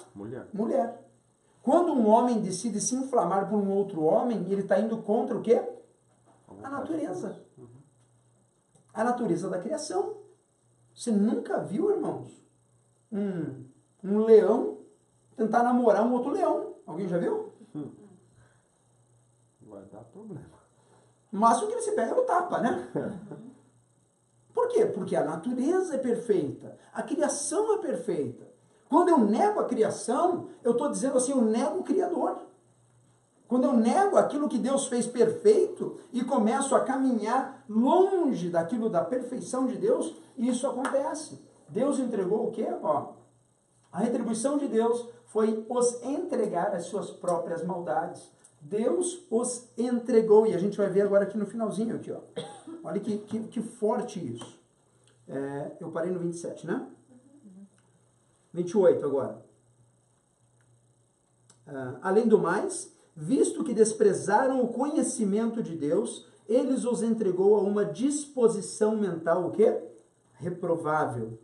mulher. Quando um homem decide se inflamar por um outro homem, ele está indo contra o quê? A natureza. A natureza da criação. Você nunca viu, irmãos, um leão tentar namorar um outro leão? Alguém já viu? Vai dar problema. O máximo que ele se pega no tapa, né? Por quê? Porque a natureza é perfeita. A criação é perfeita. Quando eu nego a criação, eu estou dizendo assim, eu nego o Criador. Quando eu nego aquilo que Deus fez perfeito e começo a caminhar longe daquilo da perfeição de Deus, isso acontece. Deus entregou o quê? A retribuição de Deus foi os entregar as suas próprias maldades. Deus os entregou. E a gente vai ver agora aqui no finalzinho. Aqui, ó. Olha que forte isso. Eu parei no 27, né? 28 agora. Além do mais, visto que desprezaram o conhecimento de Deus, eles os entregou a uma disposição mental, o quê? Reprovável,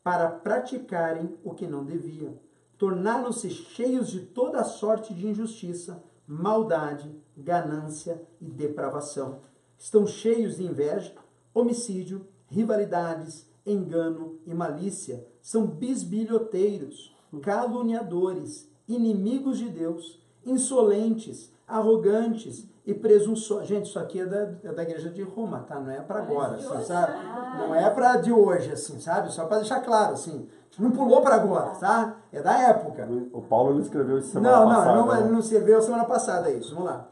para praticarem o que não deviam. Tornaram-se cheios de toda sorte de injustiça, maldade, ganância e depravação. Estão cheios de inveja, homicídio, rivalidades, engano e malícia. São bisbilhoteiros, caluniadores, inimigos de Deus, insolentes, arrogantes e presunçosos. Gente, isso aqui é da igreja de Roma, tá? Não é para agora, assim, sabe? Não é para de hoje, assim, sabe? Só para deixar claro, assim. Não pulou para agora, tá? É da época. O Paulo não escreveu isso semana passada. Não escreveu semana passada isso. Vamos lá.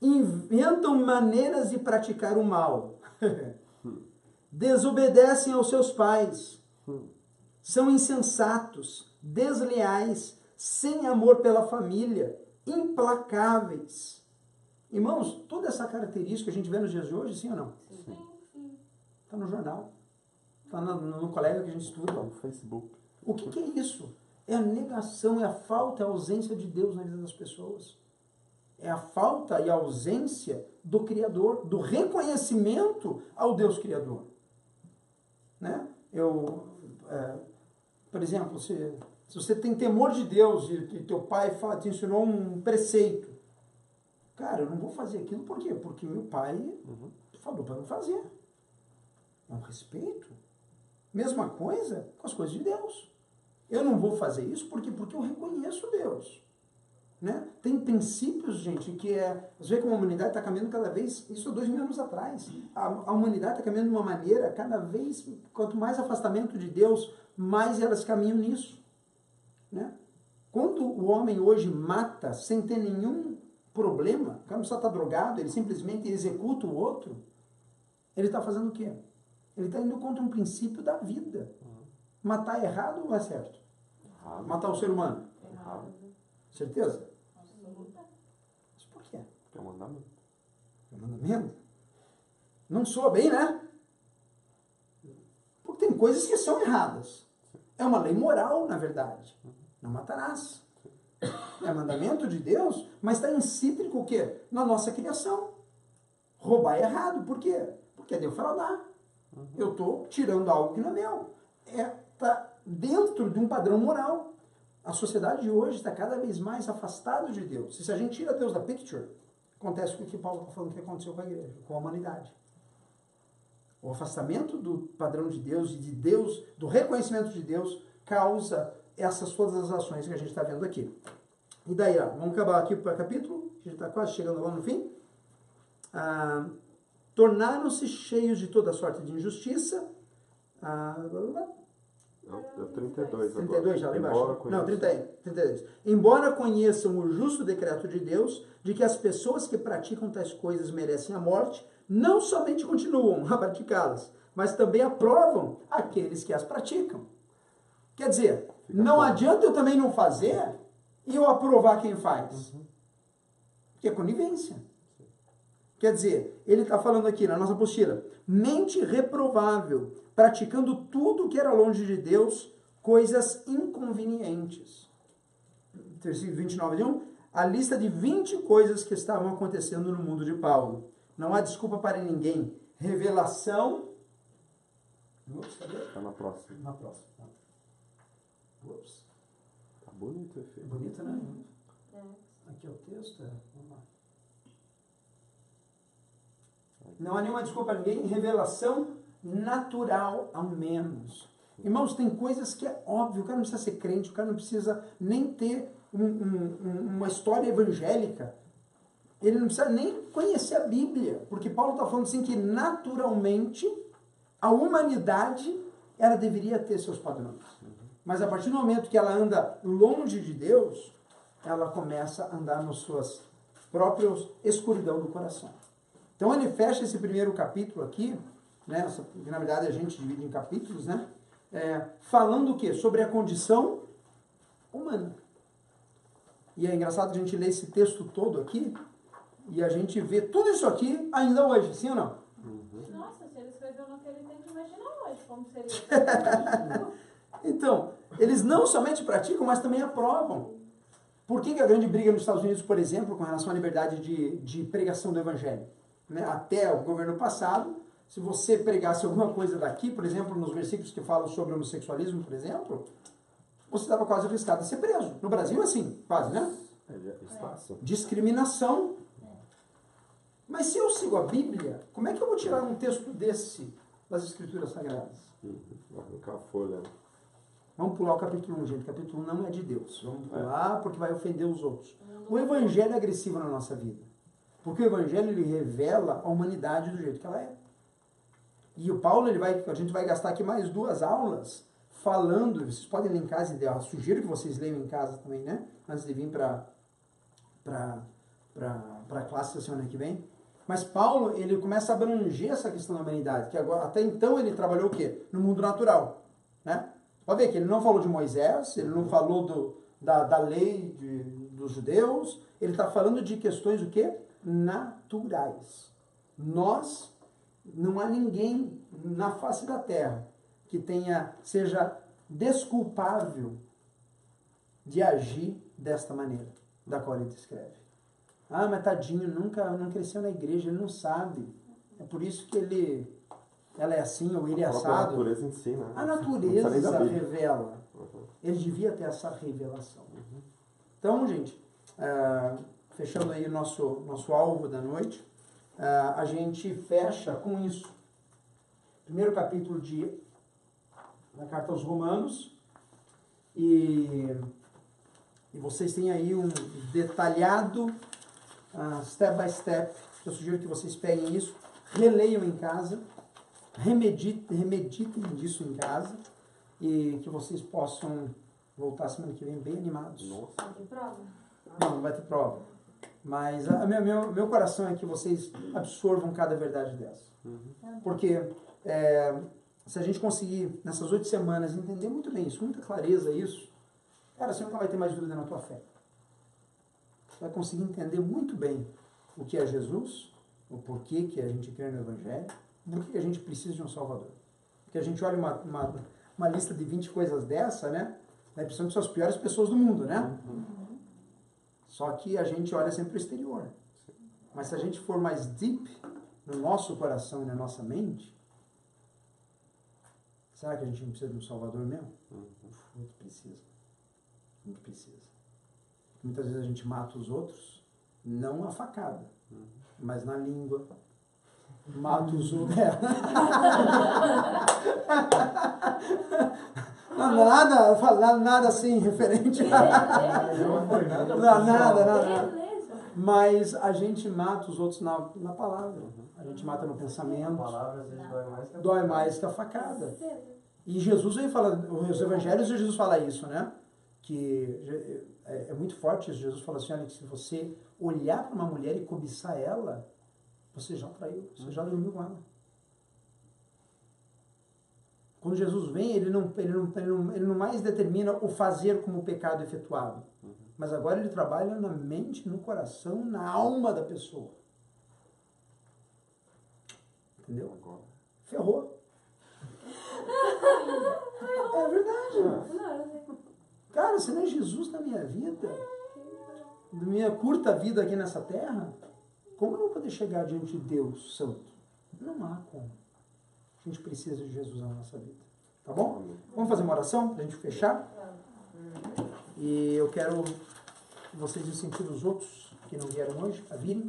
Inventam maneiras de praticar o mal. Desobedecem aos seus pais. São insensatos, desleais, sem amor pela família, implacáveis. Irmãos, toda essa característica a gente vê nos dias de hoje, sim ou não? Sim. Está no jornal. Está no colega que a gente estuda. No Facebook. O que é isso? É a negação, é a falta, é a ausência de Deus na vida das pessoas. É a falta e a ausência do Criador, do reconhecimento ao Deus Criador. né? Por exemplo, se você tem temor de Deus e teu pai te ensinou um preceito, cara, eu não vou fazer aquilo, por quê? Porque meu pai falou para não fazer. É um respeito. Mesma coisa com as coisas de Deus. Eu não vou fazer isso porque eu reconheço Deus. Né? Tem princípios, gente, que você vê como a humanidade está caminhando cada vez, isso há 2000 anos atrás, a humanidade está caminhando de uma maneira, cada vez, quanto mais afastamento de Deus, mais elas caminham nisso. Né? Quando o homem hoje mata sem ter nenhum problema, o cara não precisa estar drogado, ele simplesmente executa o outro, ele está fazendo o quê? Ele está indo contra um princípio da vida. Matar é errado ou é certo? Errado. Matar o ser humano? Errado. Certeza? Mas por quê? Que é um mandamento. É um mandamento? Não soa bem, né? Porque tem coisas que são erradas. É uma lei moral, na verdade. Não matarás. É mandamento de Deus, mas está incítrico o quê? Na nossa criação. Roubar é errado. Por quê? Porque é defraudar. Eu estou tirando algo que não é meu. Está dentro de um padrão moral. A sociedade de hoje está cada vez mais afastada de Deus. E se a gente tira Deus da picture, acontece o que Paulo está falando que aconteceu com a igreja, com a humanidade. O afastamento do padrão de Deus e de Deus, do reconhecimento de Deus, causa essas todas as ações que a gente está vendo aqui. E daí, vamos acabar aqui para o capítulo, a gente está quase chegando lá no fim. Tornaram-se cheios de toda sorte de injustiça. É o 32 agora. 32 já lá embaixo. Não, 32. Embora conheçam o justo decreto de Deus, de que as pessoas que praticam tais coisas merecem a morte, não somente continuam a praticá-las, mas também aprovam aqueles que as praticam. Quer dizer, não adianta eu também não fazer e eu aprovar quem faz. Porque é conivência. Quer dizer, ele está falando aqui na nossa apostila, mente reprovável, praticando tudo que era longe de Deus, coisas inconvenientes. Versículo 29 de 1, a lista de 20 coisas que estavam acontecendo no mundo de Paulo. Não há desculpa para ninguém. Revelação. Está na próxima. Na próxima. Ups. Tá bonito o efeito. Bonito, né? Aqui é o texto. Vamos lá. Não há nenhuma desculpa para ninguém. Revelação natural, ao menos. Irmãos, tem coisas que é óbvio. O cara não precisa ser crente, o cara não precisa nem ter uma história evangélica. Ele não precisa nem conhecer a Bíblia. Porque Paulo está falando assim que naturalmente a humanidade ela deveria ter seus padrões. Mas a partir do momento que ela anda longe de Deus, ela começa a andar nas suas próprias escuridão do coração. Então ele fecha esse primeiro capítulo aqui, né, que na verdade a gente divide em capítulos, né, falando o quê? Sobre a condição humana. E é engraçado a gente ler esse texto todo aqui e a gente vê tudo isso aqui ainda hoje, sim ou não? Nossa, se ele escreveu naquele tempo, imagina hoje como seria. Então, eles não somente praticam, mas também aprovam. Por que a grande briga nos Estados Unidos, por exemplo, com relação à liberdade de pregação do Evangelho? Né? Até o governo passado, se você pregasse alguma coisa daqui, por exemplo, nos versículos que falam sobre homossexualismo, por exemplo, você estava quase arriscado a ser preso. No Brasil, assim, quase, né? Discriminação. Mas se eu sigo a Bíblia, como é que eu vou tirar um texto desse das Escrituras Sagradas? Vai arrancar a folha. Vamos pular o capítulo 1, gente. O capítulo 1 não é de Deus. Vamos pular porque vai ofender os outros. O Evangelho é agressivo na nossa vida. Porque o Evangelho ele revela a humanidade do jeito que ela é. E o Paulo, a gente vai gastar aqui mais 2 aulas falando, vocês podem ler em casa, eu sugiro que vocês leiam em casa também, né? Antes de vir para a classe da semana que vem. Mas Paulo, ele começa a abranger essa questão da humanidade, que agora, até então ele trabalhou o quê? No mundo natural, né? Pode ver que ele não falou de Moisés, ele não falou da lei dos judeus, ele está falando de questões o quê? Naturais. Não há ninguém na face da terra que seja desculpável de agir desta maneira, da qual ele descreve. Ah, mas tadinho, não cresceu na igreja, ele não sabe. É por isso que ele ela é assim ou ele é A própria assado. natureza em si, né? A Não precisa nem da natureza Bíblia. revela. Uhum. Ele devia ter essa revelação. Então, gente, fechando aí o nosso alvo da noite, a gente fecha com isso. Primeiro capítulo da carta aos Romanos, e vocês têm aí um detalhado step by step. Eu sugiro que vocês peguem isso, releiam em casa, remeditem disso em casa, e que vocês possam voltar semana que vem bem animados. Nossa. Vai ter prova? Não vai ter prova. Mas meu coração é que vocês absorvam cada verdade dessa. Porque se a gente conseguir, nessas 8 semanas, entender muito bem isso, muita clareza isso, cara, você nunca vai ter mais dúvida na tua fé. Você vai conseguir entender muito bem o que é Jesus, o porquê que a gente crê no Evangelho, por que a gente precisa de um Salvador. Porque a gente olha uma lista de 20 coisas dessa, né? Dá a impressão que são as piores pessoas do mundo, né? Só que a gente olha sempre o exterior. Mas se a gente for mais deep no nosso coração e na nossa mente, será que a gente não precisa de um Salvador mesmo? Muito precisa. Muito precisa. Muitas vezes a gente mata os outros, não a facada, mas na língua. Mata os outros. Nada assim referente. Não foi nada. Nada. Beleza. Mas a gente mata os outros na palavra. A gente mata no pensamento. A palavra às vezes dói mais que a Dói mais que a facada. Certeza. E Jesus vem falando, os evangelhos, Jesus fala isso, né? Que é muito forte isso. Jesus fala assim, olha, que se você olhar para uma mulher e cobiçar ela, você já traiu, você já dormiu com ela. Quando Jesus vem, ele não mais determina o fazer como pecado efetuado. Mas agora ele trabalha na mente, no coração, na alma da pessoa. Entendeu? Ferrou. É verdade. Cara, se não é Jesus na minha vida, na minha curta vida aqui nessa terra, como eu vou poder chegar diante de Deus Santo? Não há como. A gente precisa de Jesus na nossa vida. Tá bom? Vamos fazer uma oração para a gente fechar? E eu quero que vocês incentivem os outros que não vieram hoje a virem.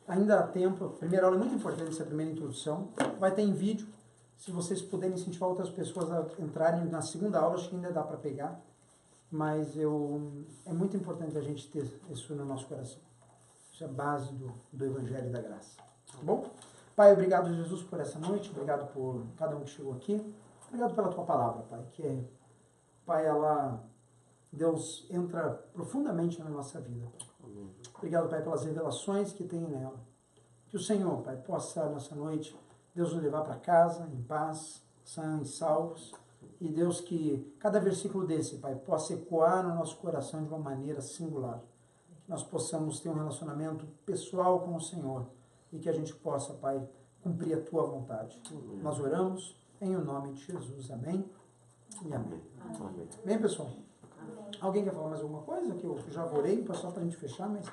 Ainda há tempo. A primeira aula é muito importante, essa primeira introdução. Vai ter em vídeo. Se vocês puderem incentivar outras pessoas a entrarem na segunda aula, acho que ainda dá para pegar. Mas é muito importante a gente ter isso no nosso coração. Isso é a base do Evangelho e da Graça. Tá bom? Pai, obrigado, Jesus, por essa noite. Obrigado por cada um que chegou aqui. Obrigado pela tua palavra, Pai. Pai, Deus entra profundamente na nossa vida. Obrigado, Pai, pelas revelações que tem nela. Que o Senhor, Pai, possa, nessa noite, Deus nos levar para casa, em paz, sãos e salvos. E Deus, que cada versículo desse, Pai, possa ecoar no nosso coração de uma maneira singular. Que nós possamos ter um relacionamento pessoal com o Senhor. E que a gente possa, Pai, cumprir a tua vontade. Nós oramos em o nome de Jesus. Amém e amém. Amém, pessoal? Alguém quer falar mais alguma coisa? Que eu já orei, só para a gente fechar, mas